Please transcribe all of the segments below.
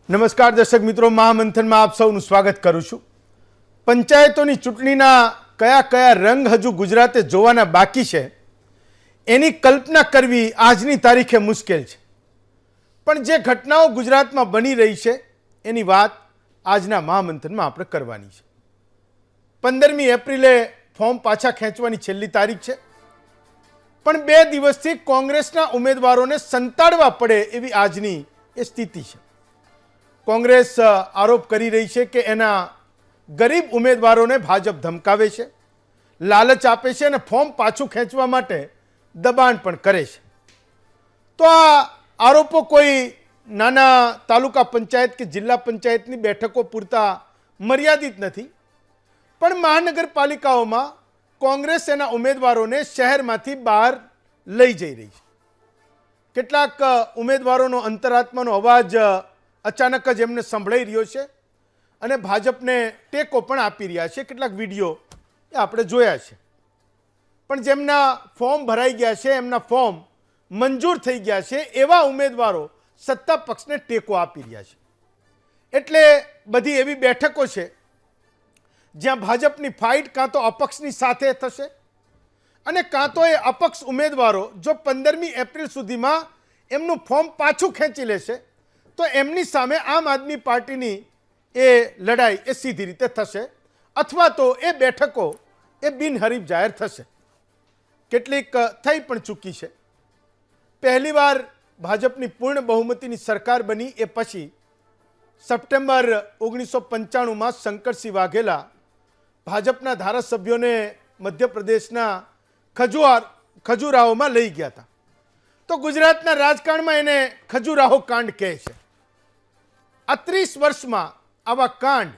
નમસ્કાર દર્શક મિત્રો, મહામંથનમાં આપ સૌનું સ્વાગત કરું છું। પંચાયતોની ચૂંટણીના કયા કયા રંગ હજુ ગુજરાતે જોવાના બાકી છે એની કલ્પના કરવી આજની તારીખે મુશ્કેલ છે, પણ જે ઘટનાઓ ગુજરાતમાં બની રહી છે એની વાત આજના મહામંથનમાં આપણે કરવાની છે। 15મી એપ્રિલે ફોર્મ પાછા ખેંચવાની છેલ્લી તારીખ છે, પણ 2 દિવસથી કોંગ્રેસના ઉમેદવારોને સંતાડવા પડે એવી આજની એ સ્થિતિ છે। કોંગ્રેસ આરોપ કરી રહી છે કે એના ગરીબ ઉમેદવારોને ભાજપ ધમકાવે છે, લાલચ આપે છે અને ફોર્મ પાછું ખેંચવા માટે દબાણ પણ કરે છે। તો આ આરોપો કોઈ નાના તાલુકા પંચાયત કે જિલ્લા પંચાયતની બેઠકો પૂરતા મર્યાદિત નથી, પણ મહાનગરપાલિકાઓમાં કોંગ્રેસ એના ઉમેદવારોને શહેરમાંથી બહાર લઈ જઈ રહી છે। કેટલાક ઉમેદવારોનો અંતરાત્માનો અવાજ અચાનક જ એમને સંભળાઈ રહ્યો છે અને ભાજપને ટેકો પણ આપી રહ્યા છે। કેટલાક વિડીયો એ આપણે જોયા છે, પણ જેમના ફોર્મ ભરાઈ ગયા છે, એમના ફોર્મ મંજૂર થઈ ગયા છે, એવા ઉમેદવારો સત્તા પક્ષને ટેકો આપી રહ્યા છે। એટલે બધી એવી બેઠકો છે જ્યાં ભાજપની ફાઇટ કાં તો અપક્ષની સાથે થશે અને કાં તો એ અપક્ષ ઉમેદવારો જો 15મી એપ્રિલ સુધીમાં એમનું ફોર્મ પાછું ખેંચી લેશે તો એમની સામે આમ આદમી પાર્ટીની એ લડાઈ એ સીધી રીતે થશે અથવા તો એ બેઠકો એ બિનહરીફ જાહેર થશે। કેટલીક થઈ પણ ચૂકી છે। પહેલીવાર ભાજપની પૂર્ણ બહુમતીની સરકાર બની એ પછી સપ્ટેમ્બર 1995માં શંકરસિંહ વાઘેલા ભાજપના ધારાસભ્યોને મધ્યપ્રદેશના ખજુરાહોમાં લઈ ગયા હતા। તો ગુજરાતના રાજકારણમાં એને ખજુરાહો કાંડ કહે છે। આ 30 વર્ષમાં આવા કાંડ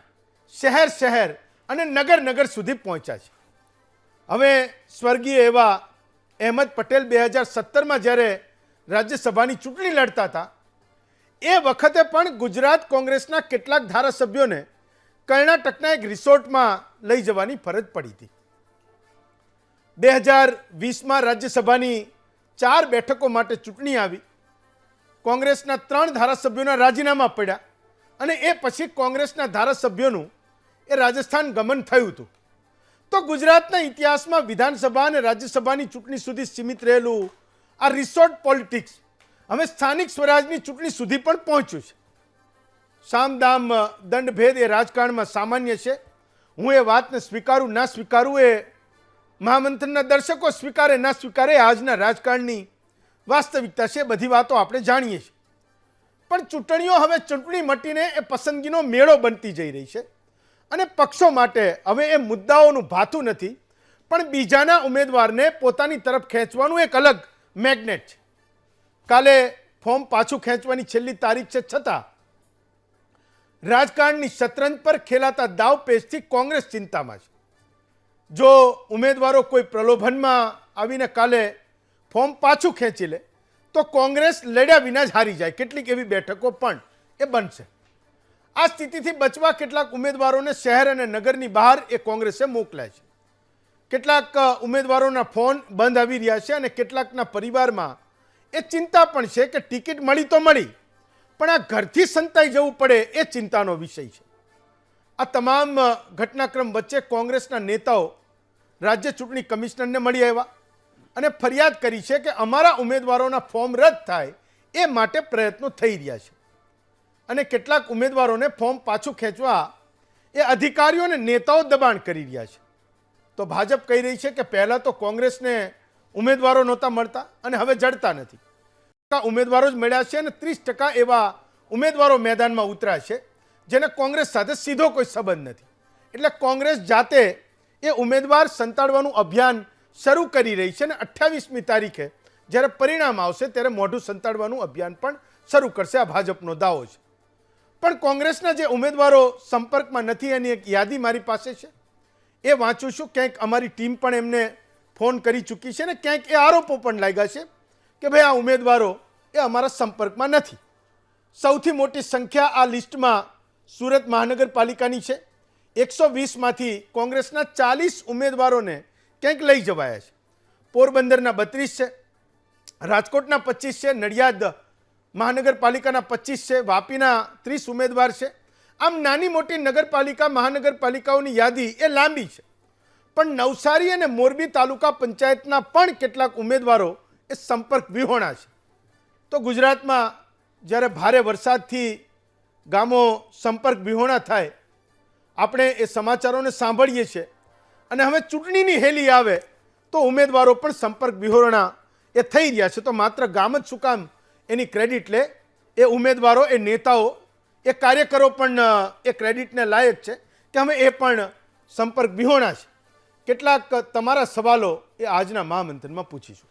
શહેર અને નગર સુધી પહોંચ્યા છે। હવે સ્વર્ગીય એવા અહેમદ પટેલ 2017માં જ્યારે રાજ્યસભાની ચૂંટણી લડતા હતા એ વખતે પણ ગુજરાત કોંગ્રેસના કેટલાક ધારાસભ્યોને કર્ણાટકના એક રિસોર્ટમાં લઈ જવાની ફરજ પડી હતી। 2020માં રાજ્યસભાની 4 બેઠકો માટે ચૂંટણી આવી, કોંગ્રેસના 3 ધારાસભ્યોના રાજીનામા પડ્યા અને એ પછી કોંગ્રેસના ધારાસભ્યોનું એ રાજસ્થાન ગમન થયું હતું। તો ગુજરાતના ઇતિહાસમાં વિધાનસભા અને રાજ્યસભાની ચૂંટણી સુધી સીમિત રહેલું આ રિસોર્ટ પોલિટિક્સ હવે સ્થાનિક સ્વરાજની ચૂંટણી સુધી પણ પહોંચ્યું છે। સામદામ દંડભેદ એ રાજકારણમાં સામાન્ય છે। હું એ વાતને સ્વીકારું ના સ્વીકારું એ મહામંથનના દર્શકો સ્વીકારે ના સ્વીકારે આજના રાજકારણની વાસ્તવિકતા છે। બધી વાતો આપણે જાણીએ છીએ, પણ ચૂંટણીઓ હવે ચૂંટણી મટીને એ પસંદગીનો મેળો બનતી જઈ રહી છે અને પક્ષો માટે હવે એ મુદ્દાઓનું ભાતું નથી, પણ બીજાના ઉમેદવારને પોતાની તરફ ખેંચવાનું એક અલગ મેગ્નેટ છે। કાલે ફોર્મ પાછું ખેંચવાની છેલ્લી તારીખ છે, છતાં રાજકારણની શતરંજ પર ખેલાતા દાવપેચથી કોંગ્રેસ ચિંતામાં છે। જો ઉમેદવારો કોઈ પ્રલોભનમાં આવીને કાલે ફોર્મ પાછું ખેંચી લે તો કોંગ્રેસ લડ્યા વિના જ હારી જાય, કેટલીક એવી બેઠકો પણ એ બનશે। આ સ્થિતિથી બચવા કેટલાક ઉમેદવારોને શહેર અને નગરની બહાર એ કોંગ્રેસે મોકલ્યા છે। કેટલાક ઉમેદવારોના ફોન બંધ આવી રહ્યા છે અને કેટલાકના પરિવારમાં એ ચિંતા પણ છે કે ટિકિટ મળી તો મળી, પણ આ ઘરથી સંતાઈ જવું પડે એ ચિંતાનો વિષય છે। આ તમામ ઘટનાક્રમ વચ્ચે કોંગ્રેસના નેતાઓ રાજ્ય ચૂંટણી કમિશનરને મળી આવ્યા અને ફરિયાદ કરી છે કે અમારા ઉમેદવારોના ફોર્મ રદ થાય એ માટે પ્રયત્નો થઈ રહ્યા છે અને કેટલાક ઉમેદવારોને ફોર્મ પાછું ખેંચવા એ અધિકારીઓ અને નેતાઓ દબાણ કરી રહ્યા છે। તો ભાજપ કહી રહી છે કે પહેલાં તો કોંગ્રેસને ઉમેદવારો નહોતા મળતા અને હવે જડતા નથી, ઉમેદવારો જ મળ્યા છે અને 30% એવા ઉમેદવારો મેદાનમાં ઉતર્યા છે જેને કોંગ્રેસ સાથે સીધો કોઈ સંબંધ નથી। એટલે કોંગ્રેસ જાતે એ ઉમેદવાર સંતાડવાનું અભિયાન શરૂ કરી રહી છે અને 28મી તારીખે જ્યારે પરિણામ આવશે ત્યારે મોઢું સંતાડવાનું અભિયાન પણ શરૂ કરશે, આ ભાજપનો દાવો છે। પણ કોંગ્રેસના જે ઉમેદવારો સંપર્કમાં નથી એની એક યાદી મારી પાસે છે, એ વાંચું છું। ક્યાંક અમારી ટીમ પણ એમને ફોન કરી ચૂકી છે ને ક્યાંક એ આરોપો પણ લાગ્યા છે કે ભાઈ આ ઉમેદવારો એ અમારા સંપર્કમાં નથી। સૌથી મોટી સંખ્યા આ લિસ્ટમાં સુરત મહાનગરપાલિકાની છે। 120માંથી કોંગ્રેસના 40 ઉમેદવારોને ક્યાંક લઈ જવાયા છે। પોરબંદરના 32 છે, રાજકોટના 25 છે, નડિયાદ મહાનગરપાલિકાના 25 છે, વાપીના 30 ઉમેદવાર છે. આમ નાની મોટી નગરપાલિકા મહાનગરપાલિકાઓની યાદી એ લાંબી છે. પણ નવસારી અને મોરબી તાલુકા પંચાયતના પણ કેટલાક ઉમેદવારો એ સંપર્ક વિહોણા છે. તો ગુજરાતમાં જ્યારે ભારે વરસાદથી ગામો સંપર્ક વિહોણા થાય, આપણે એ સમાચારોને સાંભળીએ છીએ. અને હવે ચૂંટણીની હેલી આવે તો ઉમેદવારો પણ સંપર્ક વિહોણા એ થઈ રહ્યા છે. તો માત્ર ગામ જ શું કામ એની ક્રેડિટ લે? એ ઉમેદવારો, એ નેતાઓ, એ કાર્યકરો પણ એ ક્રેડિટને લાયક છે કે અમે એ પણ સંપર્ક વિહોણા છે. કેટલાક તમારા સવાલો એ આજના મહામંથનમાં પૂછીશું.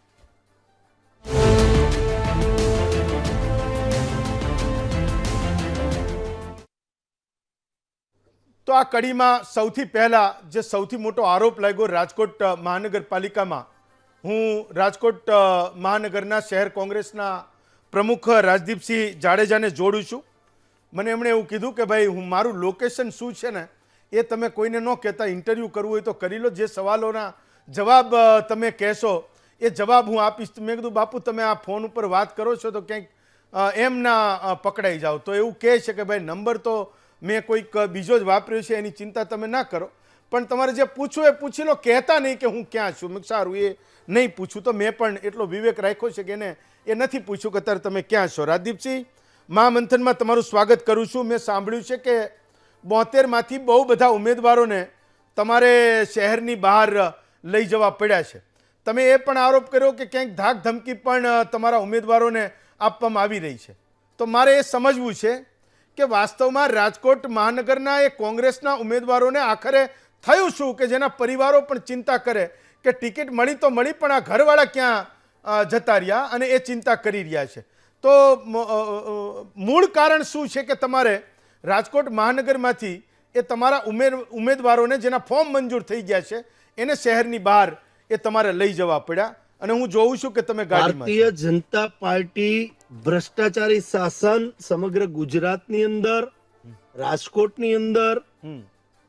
તો આ કડીમાં સૌથી પહેલા જે સૌથી મોટો આરોપ લાગ્યો રાજકોટ મહાનગરપાલિકામાં, હું રાજકોટ મહાનગરના શહેર કોંગ્રેસના પ્રમુખ રાજદીપસિંહ જાડેજાને જોડું છું. મને એમણે એવું કીધું કે ભાઈ હું મારું લોકેશન શું છે ને એ તમે કોઈને ન કહેતા, ઇન્ટરવ્યૂ કરવું હોય તો કરી લો, જે સવાલોના જવાબ તમે કહેશો એ જવાબ હું આપીશ. મેં કીધું બાપુ તમે આ ફોન ઉપર વાત કરો છો તો ક્યાંક એમ ના પકડાઈ જાઓ. તો એવું કહે છે કે ભાઈ નંબર તો મેં કોઈક બીજો જ વાપર્યો છે, એની ચિંતા તમે ના કરો, પણ તમારે જે પૂછવું એ પૂછી લો, કહેતા નહીં કે હું ક્યાં છું. મેં સારું એ નહીં પૂછું. તો મેં પણ એટલો વિવેક રાખ્યો છે કે એને એ નથી પૂછ્યું કે અત્યારે તમે ક્યાં છો. રાજદીપસિંહ, મહામંથનમાં તમારું સ્વાગત કરું છું. મેં સાંભળ્યું છે કે 72માંથી બહુ બધા ઉમેદવારોને તમારે શહેરની બહાર લઈ જવા પડ્યા છે. તમે એ પણ આરોપ કર્યો કે ક્યાંક ધાક ધમકી પણ તમારા ઉમેદવારોને આપવામાં આવી રહી છે. તો મારે એ સમજવું છે કે વાસ્તવમાં રાજકોટ મહાનગરના એ કોંગ્રેસના ઉમેદવારોને આખરે થયું શું કે જેના પરિવારો પણ ચિંતા કરે કે ટિકિટ મળી તો મળી પણ આ ઘરવાળા ક્યાં જતા રહ્યા, અને એ ચિંતા કરી રહ્યા છે. તો મૂળ કારણ શું છે કે તમારે રાજકોટ મહાનગરમાંથી એ તમારા ઉમેદવારોને જેના ફોર્મ મંજૂર થઈ ગયા છે એને શહેરની બહાર એ તમારે લઈ જવા પડ્યા? અને હું જોઉં છું કે તમે ગાડીમાં ભારતીય જનતા પાર્ટી ભ્રષ્ટાચારી શાસન સમગ્ર ગુજરાતની અંદર, રાજકોટની અંદર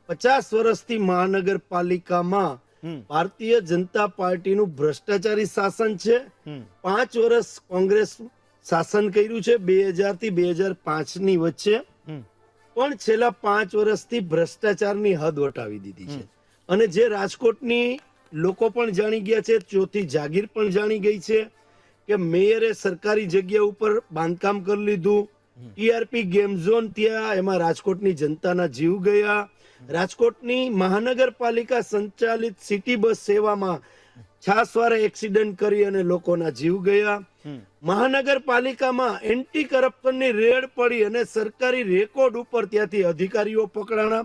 50 વર્ષથી મહાનગરપાલિકામાં ભારતીય જનતા પાર્ટીનું ભ્રષ્ટાચારી શાસન છે. 5 વર્ષ કોંગ્રેસ શાસન કર્યું છે 2000 થી 2005 ની વચ્ચે, પણ છેલ્લા 5 વર્ષથી ભ્રષ્ટાચારની હદ વટાવી દીધી છે. અને જે રાજકોટની લોકો પણ જાણી ગયા છે, ચોથી જાગીર પણ જાણી ગઈ છે કે મેયરે સરકારી જગ્યા ઉપર બાંધકામ કરી લીધું, ટીઆરપી ગેમ ઝોન ત્યાં, એમાં રાજકોટની જનતાના જીવ ગયા. રાજકોટની મહાનગરપાલિકા સંચાલિત સિટી બસ સેવામાં છાસવારે એક્સિડન્ટ કરી અને લોકોના જીવ ગયા. મહાનગરપાલિકામાં એન્ટી કરપ્શનની રેડ પડી અને સરકારી રેકોર્ડ ઉપર ત્યાંથી અધિકારીઓ પકડાણા.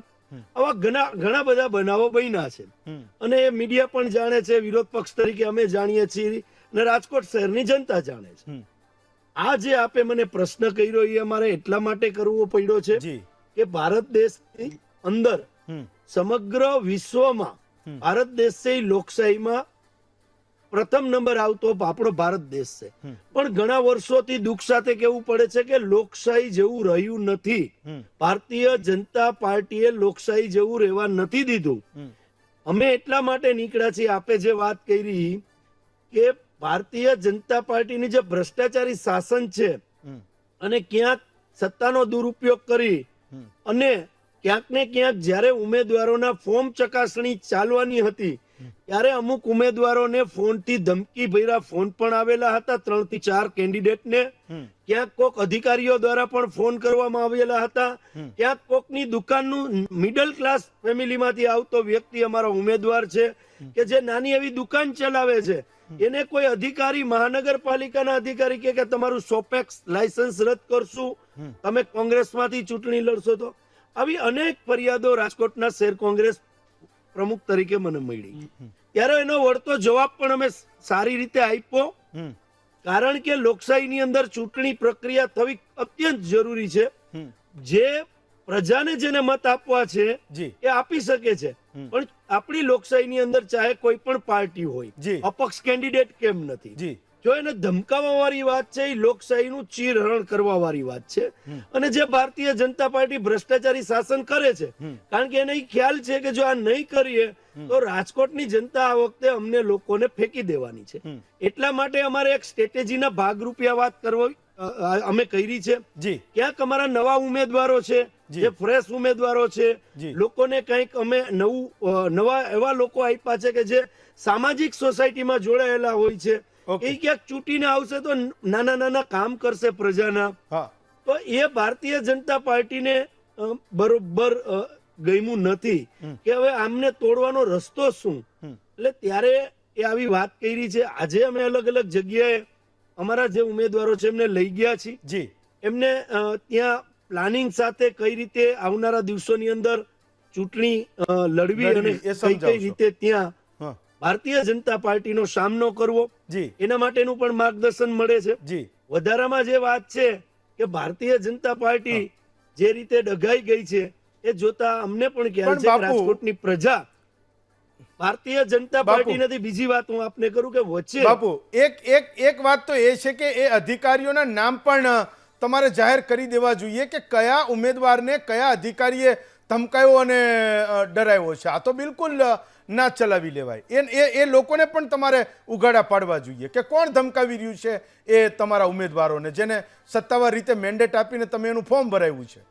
આવા ઘણા બધા બનાવો બન્યા છે અને મીડિયા પણ જાણે છે, વિરોધ પક્ષ તરીકે અમે જાણીએ છીએ અને રાજકોટ શહેરની જનતા જાણે છે. આ જે આપે મને પ્રશ્ન કર્યો એ અમારે એટલા માટે કરવો પડ્યો છે કે ભારત દેશની અંદર સમગ્ર વિશ્વમાં ભારત દેશ છે લોકશાહીમાં પ્રથમ નંબર આવતો આપણો ભારત દેશ છે. પણ ઘણા વર્ષોથી દુઃખ સાથે કહેવું પડે છે કે લોકશાહી જેવું રહ્યું નથી. ભારતીય જનતા પાર્ટીએ લોકશાહી જેવું રહેવા નથી દીધું. અમે એટલા માટે નીકળ્યા છીએ, આપે જે વાત કરી કે ભારતીય જનતા પાર્ટીની જે ભ્રષ્ટાચારી શાસન છે અને ક્યાંક સત્તાનો દુરુપયોગ કરી અને ક્યાંક ને ક્યાંક જ્યારે ઉમેદવારોના ફોર્મ ચકાસણી ચાલવાની હતી ત્યારે અમુક ઉમેદવારોને ફોન થી ધમકી ભર્યા ફોન પણ આવેલા હતા, 3 થી 4 કેન્ડિડેટને. ક્યાંક કોક અધિકારીઓ દ્વારા પણ ફોન કરવામાં આવેલા હતા. ક્યાંક કોકની દુકાનનું મિડલ ક્લાસ ફેમિલીમાંથી આવતો વ્યક્તિ અમારો ઉમેદવાર છે કે જે નાની એવી દુકાન ચલાવે છે, એને કોઈ અધિકારી મહાનગરપાલિકાના અધિકારી કે તમારું સોપેક્સ લાયસન્સ રદ કરશું, તમે કોંગ્રેસમાંથી ચૂંટણી લડશો. તો આવી અનેક ફરિયાદો રાજકોટના શહેર કોંગ્રેસ પ્રમુખ તરીકે મને મળી. ત્યારે એનો વળતો જવાબ પણ અમે સારી રીતે આપ્યો, કારણ કે લોકશાહીની અંદર ચૂંટણી પ્રક્રિયા થવી અત્યંત જરૂરી છે. જે પ્રજાને જેને મત આપવા છે એ આપી શકે છે, પણ આપણી લોકશાહીની અંદર ચાહે કોઈ પણ પાર્ટી હોય, અપક્ષ કેન્ડિડેટ કેમ નથી, જો એને ધમકાવવા વાળી વાત છે એ લોકશાહીનું ચીરહરણ કરવા વાળી વાત છે. અને જે ભારતીય જનતા પાર્ટી ભ્રષ્ટાચારી શાસન કરે છે, કારણ કે એને ખ્યાલ છે કે જો આ નહીં કરીએ તો રાજકોટની જનતા આ વખતે અમને લોકોને ફેંકી દેવાની છે. એટલા માટે અમારે એક સ્ટ્રેટેજીના ભાગરૂપે આ વાત અમે કરી છે. જી ક્યાંક અમારા નવા ઉમેદવારો છે, જી. જે ફ્રેશ ઉમેદવારો છે, જી. લોકોને કંઈક અમે નવા એવા લોકો આપ્યા છે કે જે સામાજિક સોસાયટીમાં જોડાયેલા હોય છે. ઓકે. એ ક્યાંક ચૂંટીને આવશે તો નાના નાના કામ કરશે પ્રજાના. હા તો એ ભારતીય જનતા પાર્ટીને બરોબર ગમ્યું નથી કે હવે આમને તોડવાનો રસ્તો શું. એટલે ત્યારે એ આવી વાત કરી છે. આજે અમે અલગ અલગ જગ્યાએ અમારા જે ઉમેદવારો છે એમને લઈ ગયા છીએ. જી એમને ત્યાં પ્લાનિંગ સાથે કઈ રીતે આવનારા દિવસોની અંદર ચૂંટણી લડવી અને લડવી, એ કઈ કઈ સમજાવશો. રીતે ત્યાં હા ભારતીય જનતા પાર્ટીનો સામનો કરવો જી એના માટેનું પણ માર્ગદર્શન મળે છે. જી વધારામાં જે વાત છે કે ભારતીય જનતા પાર્ટી જે રીતે ડઘાઈ ગઈ છે એ જોતા અમને પણ ખ્યાલ પણ છે કે બાપુ- રાજકોટની પ્રજા ભારતીય જનતા બાપુ- પાર્ટી નથી. બીજી વાત હું આપને કરું કે વચ્ચે બાપુ એક વાત તો એ છે કે એ અધિકારીઓના નામ પણ તમારે જાહેર કરી દેવા જોઈએ કે કયા ઉમેદવારને કયા અધિકારીએ ધમકાયો અને ડરાવ્યો છે. આ તો બિલકુલ ના ચલાવી લેવાય. એ લોકોને પણ તમારે ઉઘાડા પાડવા જોઈએ કે કોણ ધમકાવી રહ્યું છે એ તમારા ઉમેદવારોને, જેને સત્તાવાર રીતે મેન્ડેટ આપીને તમે એનું ફોર્મ ભરાવ્યું છે.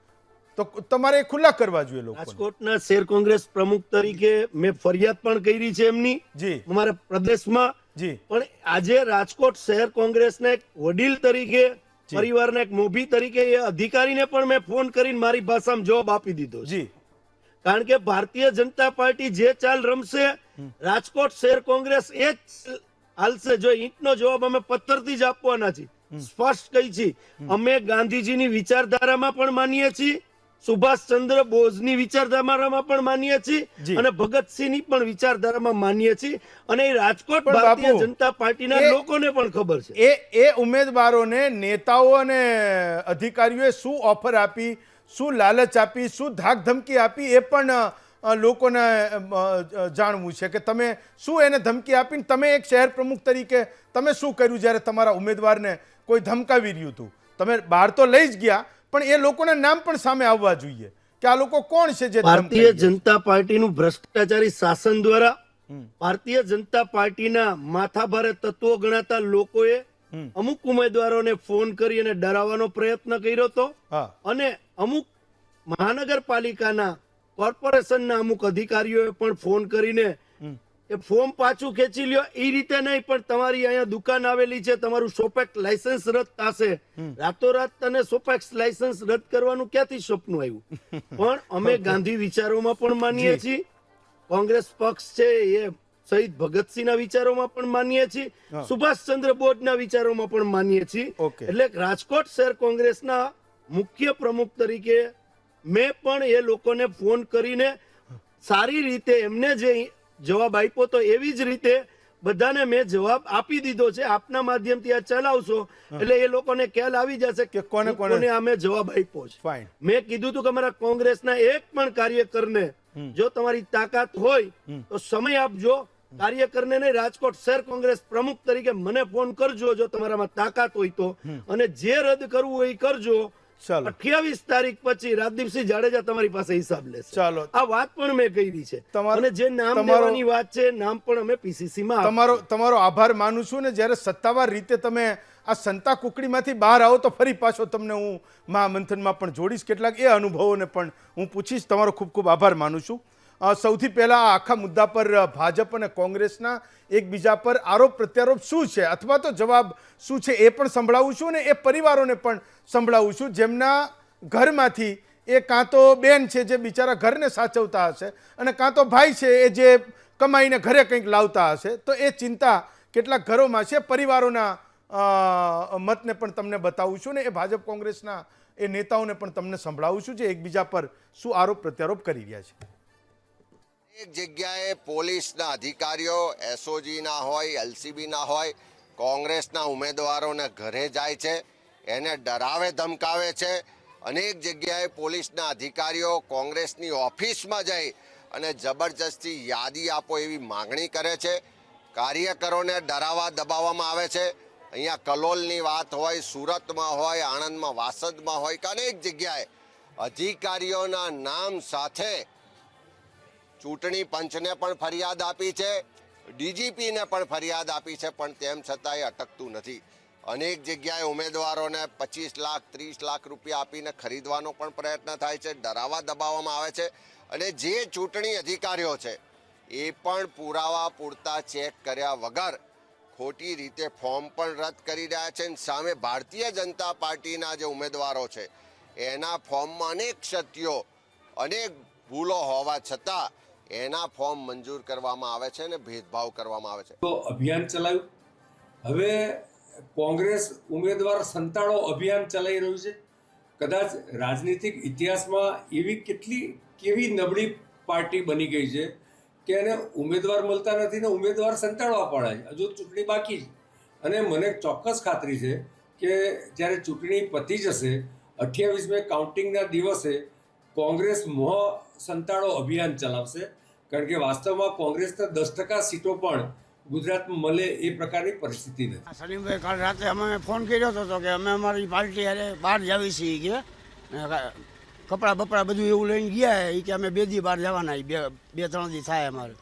તો તમારે એ ખુલ્લા કરવા જોઈએ લોકો. રાજકોટના શહેર કોંગ્રેસ પ્રમુખ તરીકે મેં ફરિયાદ પણ કરી છે એમની જી અમારા પ્રદેશમાં. જી પણ આજે રાજકોટ શહેર કોંગ્રેસના એક વડીલ તરીકે, જી. પરિવારના એક મોભી તરીકે એ અધિકારીને પણ મેં ફોન કરીને મારી ભાષામાં જવાબ આપી દીધો છે. જી કારણ કે ભારતીય જનતા પાર્ટી જે ચાલ રમશે રાજકોટ શહેર કોંગ્રેસ એ જ હાલશે. જો ઈંટનો જવાબ અમે પથ્થરથી જ આપવાના છીએ. સ્પષ્ટ કહી છીએ અમે ગાંધીજીની વિચારધારામાં પણ માનીએ છીએ, સુભાષચંદ્ર બોઝની વિચારધારામાં પણ માનીએ છીએ જી. અને ભગતસિંહની પણ વિચારધારામાં માનીએ છીએ. અને એ રાજકોટ પણ ભારતીય બાપુ, જનતા પાર્ટીના એ- લોકોને પણ ખબર છે. એ ઉમેદવારોને નેતાઓ અને અધિકારીઓએ શું ઓફર આપી, શું લાલચ આપી, શું ધાક ધમકી આપી, એ પણ લોકોને જાણવું છે કે તમે શું એને ધમકી આપીને તમે એક શહેર પ્રમુખ તરીકે તમે શું કર્યું જ્યારે તમારા ઉમેદવારને કોઈ ધમકાવી રહ્યું હતું. તમે બહાર તો લઈ જ ગયા, પણ એ લોકોના નામ પણ સામે આવવા જોઈએ કે આ લોકો કોણ છે જે ભારતીય ધમકાઈ રહ્યા છે. જનતા પાર્ટીનું ભ્રષ્ટાચારી શાસન દ્વારા ભારતીય જનતા પાર્ટીના માથાભારે તત્વો ગણાતા લોકોએ અમુક ઉમેદવારોને ફોન કરી અને ડરાવવાનો પ્રયત્ન કર્યો હતો. હા અને અમુક મહાનગરપાલિકાના કોર્પોરેશનના અમુક અધિકારીઓએ પણ ફોન કરીને એ ફોર્મ પાછું ખેંચી લ્યો. એ રીતે નહીં, પણ તમારી અહીંયા દુકાન આવેલી છે, તમારું સોપેક્સ લાયસન્સ રદ થશે. રાતોરાત તને સોપેક્સ લાયસન્સ રદ કરવાનું ક્યાંથી સપનું આવ્યું? પણ અમે ગાંધી વિચારોમાં પણ માનીએ છીએ. કોંગ્રેસ પક્ષ છે એ શહીદ ભગતસિંહના વિચારોમાં પણ માનીએ છીએ, સુભાષચંદ્ર બોઝના વિચારોમાં પણ માનીએ છીએ. ઓકે. એટલે રાજકોટ શહેર કોંગ્રેસના મુખ્ય પ્રમુખ તરીકે મેં પણ એ લોકોને ફોન કરીને સારી રીતે એમને જે જવાબ આપ્યો તો એવી જ રીતે બધાને મેં જવાબ આપી દીધો છે. આપના માધ્યમથી આ ચલાવશો એટલે એ લોકોને ખ્યાલ આવી જશે કે કોને કોને અમે જવાબ આપ્યો છે. ફાઇન. મેં કીધું હતું કે અમારા કોંગ્રેસના એક પણ કાર્યકરને જો તમારી તાકાત હોય તો સમય આપજો. કાર્યકરને નહીં, રાજકોટ શહેર કોંગ્રેસ પ્રમુખ તરીકે મને ફોન કરજો જો તમારામાં તાકાત હોય તો. અને જે રદ કરવું હોય એ કરજો. ચાલો 28 તારીખ પછી રાજદીપસિંહ જાડેજા તમારી પાસે હિસાબ લેશે. ચાલો. આ વાત પણ મેં કરી છે. તમારો- અને જે નામ તમારો- દેવાની વાત છે નામ પણ અમે પીસીસી માં તમારો આભાર માનું છું ને જ્યારે સત્તાવાર રીતે તમે આ સંતા કુકડીમાંથી બહાર આવો તો ફરી પાછો તમને હું મહામંથનમાં પણ જોડીશ, કેટલાક એ અનુભવોને પણ હું પૂછીશ. તમારો ખૂબ ખૂબ આભાર માનું છું. સૌથી પહેલા આ આખા મુદ્દા પર ભાજપ અને કોંગ્રેસના એકબીજા પર આરોપ પ્રત્યારોપ શું છે અથવા તો જવાબ શું છે એ પણ સંભળાવું છું અને એ પરિવારોને પણ સંભળાવું છું જેમના ઘરમાંથી એ કાં તો બેન છે જે બિચારા ઘરને સાચવતા હશે અને કાં તો ભાઈ છે એ જે કમાઈને ઘરે કંઈક લાવતા હશે. તો એ ચિંતા કેટલાક ઘરોમાં છે. પરિવારોના મતને પણ તમને બતાવું છું ને એ ભાજપ કોંગ્રેસના એ નેતાઓને પણ તમને સંભળાવું છું જે એકબીજા પર શું આરોપ પ્રત્યારોપ કરી રહ્યા છે. એક જગ્યાએ પોલીસના અધિકારીઓ એસઓજી ના હોય, એલસીબી ના હોય, કોંગ્રેસના ઉમેદવારોને ઘરે જાય છે, એને ડરાવે ધમકાવે છે. અનેક જગ્યાએ પોલીસના અધિકારીઓ કોંગ્રેસની ઓફિસમાં જઈ અને જબરજસ્તી યાદી આપો એવી માગણી કરે છે. કાર્યકરોને ડરાવવા દબાવવામાં આવે છે. અહીંયા કલોલની વાત હોય, સુરતમાં હોય, આણંદમાં, વાસદમાં હોય કે અનેક જગ્યાએ અધિકારીઓના નામ સાથે ચૂંટણી પંચને પણ ફરિયાદ આપી છે, ડીજીપીને પણ ફરિયાદ આપી છે, પણ તેમ છતાંય અટકતું નથી. અનેક જગ્યાએ ઉમેદવારોને 25 લાખ 30 લાખ રૂપિયા આપીને ખરીદવાનો પણ પ્રયત્ન થાય છે, ડરાવવા દબાવવામાં આવે છે. અને જે ચૂંટણી અધિકારીઓ છે એ પણ પુરાવા પૂરતા ચેક કર્યા વગર ખોટી રીતે ફોર્મ પણ રદ કરી રહ્યા છે. અને સામે ભારતીય જનતા પાર્ટીના જે ઉમેદવારો છે એના ફોર્મમાં અનેક ક્ષતિઓ, અનેક ભૂલો હોવા છતાં એના ફોર્મ મંજૂર કરવામાં આવે છે અને ભેદભાવ કરવામાં આવે છે. તો અભિયાન ચલાવ્યું. હવે કોંગ્રેસ ઉમેદવાર સંતાડો અભિયાન ચલાવી રહ્યું છે. કદાચ રાજનીતિક ઇતિહાસમાં એવી કેવી નબળી પાર્ટી બની ગઈ છે કે એને ઉમેદવાર મળતા નથી ને ઉમેદવાર સંતાડવા પડે છે. હજુ ચૂંટણી બાકી છે. અને મને ચોક્કસ ખાતરી છે કે જ્યારે ચૂંટણી પતી જશે 28મે કાઉન્ટિંગના દિવસે કોંગ્રેસ સંતાડો અભિયાન ચલાવશે. કારણ કે વાસ્તવમાં કોંગ્રેસને 10% સીટો પણ ગુજરાતમાં મળે એ પ્રકારની પરિસ્થિતિ નથી. સલીમભાઈ કાલ રાતે અમે ફોન કર્યો હતો કે અમે અમારી પાર્ટી હારે બહાર જાવી છીએ કે કપડાં બપડા બધું એવું લઈને ગયા એ કે અમે 2 દી બહાર જવાના, 2-3 દી થાય અમારે.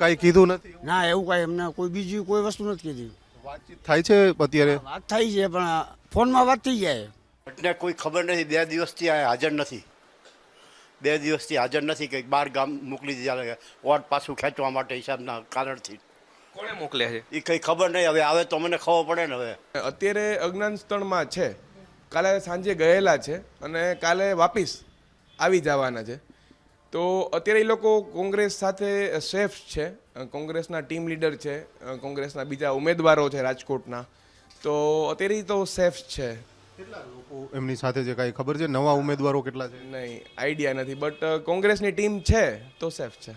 કઈ કીધું નથી? ના, એવું કાંઈ અમને કોઈ બીજી કોઈ વસ્તુ નથી કીધી. વાતચીત થાય છે અત્યારે? વાત થઈ છે પણ ફોનમાં વાત થઈ જાય. એટલે કોઈ ખબર નથી. 2 દિવસથી હાજર નથી. 2 દિવસથી હાજર નથી. કંઈક બહાર ગામ મોકલી દીધા વોટ પાછું ખેંચવા માટે હિસાબના કારણથી. કોણે મોકલ્યા છે એ કંઈ ખબર નહીં. હવે આવે તો મને ખબર પડે ને. હવે અત્યારે અજ્ઞાન સ્થળમાં છે, કાલે સાંજે ગયેલા છે અને કાલે વાપીસ આવી જવાના છે. તો અત્યારે એ લોકો કોંગ્રેસ સાથે સેફ છે. કોંગ્રેસના ટીમ લીડર છે, કોંગ્રેસના બીજા ઉમેદવારો છે રાજકોટના, તો અત્યારે તો સેફ છે. કેટલા લોકો એમની સાથે છે કાંઈ ખબર છે? નવા ઉમેદવારો કેટલા છે? નહીં, આઈડિયા નથી, બટ કોંગ્રેસની ટીમ છે તો સેફ છે.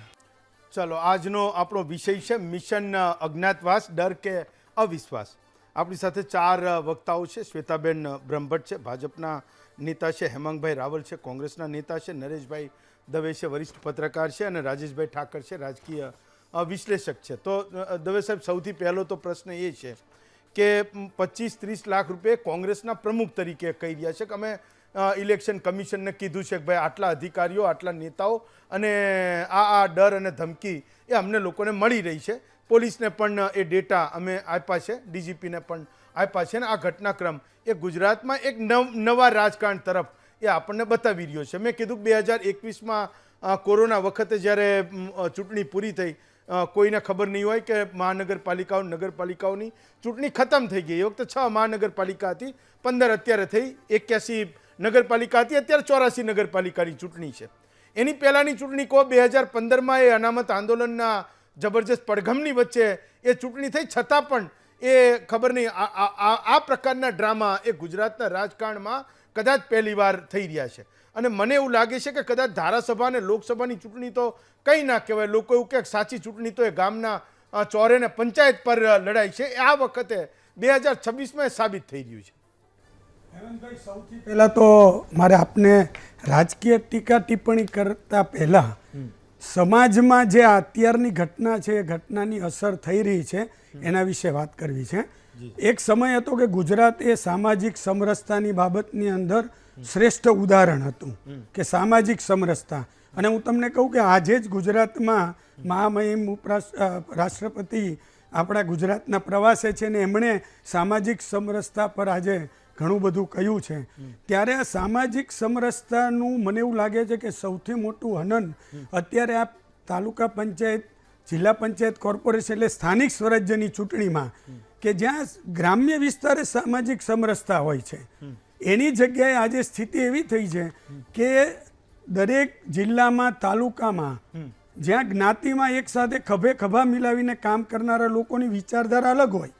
ચલો, આજનો આપણો વિષય છે મિશન અજ્ઞાતવાસ, ડર કે અવિશ્વાસ. આપણી સાથે 4 વક્તાઓ છે. શ્વેતાબેન બ્રહ્મભટ્ટ છે, ભાજપના નેતા છે. હેમાંગભાઈ રાવલ છે, કોંગ્રેસના નેતા છે. નરેશભાઈ દવે છે, વરિષ્ઠ પત્રકાર છે. અને રાજેશભાઈ ઠાકર છે, રાજકીય વિશ્લેષક છે. તો દવે સાહેબ, સૌથી પહેલો તો પ્રશ્ન એ છે કે 25-30 લાખ રૂપિયા કોંગ્રેસના પ્રમુખ તરીકે કહી રહ્યા છે કે અમે ઇલેક્શન કમિશનને કીધું છે કે ભાઈ આટલા અધિકારીઓ, આટલા નેતાઓ અને આ ડર અને ધમકી એ અમને લોકોને મળી રહી છે. પોલીસને પણ એ ડેટા અમે આપ્યા છે, ડીજીપીને પણ આપ્યા છે. અને આ ઘટનાક્રમ એ ગુજરાતમાં એક નવા રાજકારણ તરફ એ આપણને બતાવી રહ્યો છે. મેં કીધું 2021માં કોરોના વખતે જ્યારે ચૂંટણી પૂરી થઈ, કોઈને ખબર નહીં હોય કે મહાનગરપાલિકાઓ, નગરપાલિકાઓની ચૂંટણી ખતમ થઈ ગઈ. એ વખતે 6 મહાનગરપાલિકા હતી, 15 અત્યારે થઈ, 81 નગરપાલિકા હતી, અત્યારે 84 નગરપાલિકાની ચૂંટણી છે. એની પહેલાંની ચૂંટણી કહો 2015માં એ અનામત આંદોલનના જબરજસ્ત પડઘમની વચ્ચે એ ચૂંટણી થઈ, છતાં પણ એ ખબર નહીં આ પ્રકારના ડ્રામા એ ગુજરાતના રાજકારણમાં કદાચ પહેલી વાર થઈ રહ્યા છે. અને મને એવું લાગે છે કે કદાચ ધારાસભા અને લોકસભાની ચૂંટણી તો કંઈ ના કહેવાય. લોકો એવું કહે સાચી ચૂંટણી તો એ ગામના ચોરે ને પંચાયત પર લડાઈ છે. આ વખતે 2026માં એ સાબિત થઈ રહ્યું છે. હેમંતભાઈ, સૌથી પહેલાં તો મારે આપને રાજકીય ટીકા ટિપ્પણી કરતા પહેલાં સમાજમાં જે અત્યારની ઘટના છે એ ઘટનાની અસર થઈ રહી છે એના વિશે વાત કરવી છે. એક સમય હતો કે ગુજરાત એ સામાજિક સમરસતાની બાબતની અંદર શ્રેષ્ઠ ઉદાહરણ હતું કે સામાજિક સમરસતા. અને હું તમને કહું કે આજે જ ગુજરાતમાં મહામહિમ રાષ્ટ્રપતિ આપણા ગુજરાતના પ્રવાસે છે ને એમણે સામાજિક સમરસતા પર આજે ઘણું બધું કહ્યું છે. ત્યારે આ સામાજિક સમરસતાનું મને એવું લાગે છે કે સૌથી મોટું હનન અત્યારે આ તાલુકા પંચાયત, જિલ્લા પંચાયત, કોર્પોરેશન એટલે સ્થાનિક સ્વરાજ્યની ચૂંટણીમાં કે જ્યાં ગ્રામ્ય વિસ્તારે સામાજિક સમરસતા હોય છે, એની જગ્યાએ આજે સ્થિતિ એવી થઈ છે કે દરેક જિલ્લામાં, તાલુકામાં જ્યાં જ્ઞાતિમાં એક સાથે ખભે ખભા મિલાવીને કામ કરનારા લોકોની વિચારધારા અલગ હોય,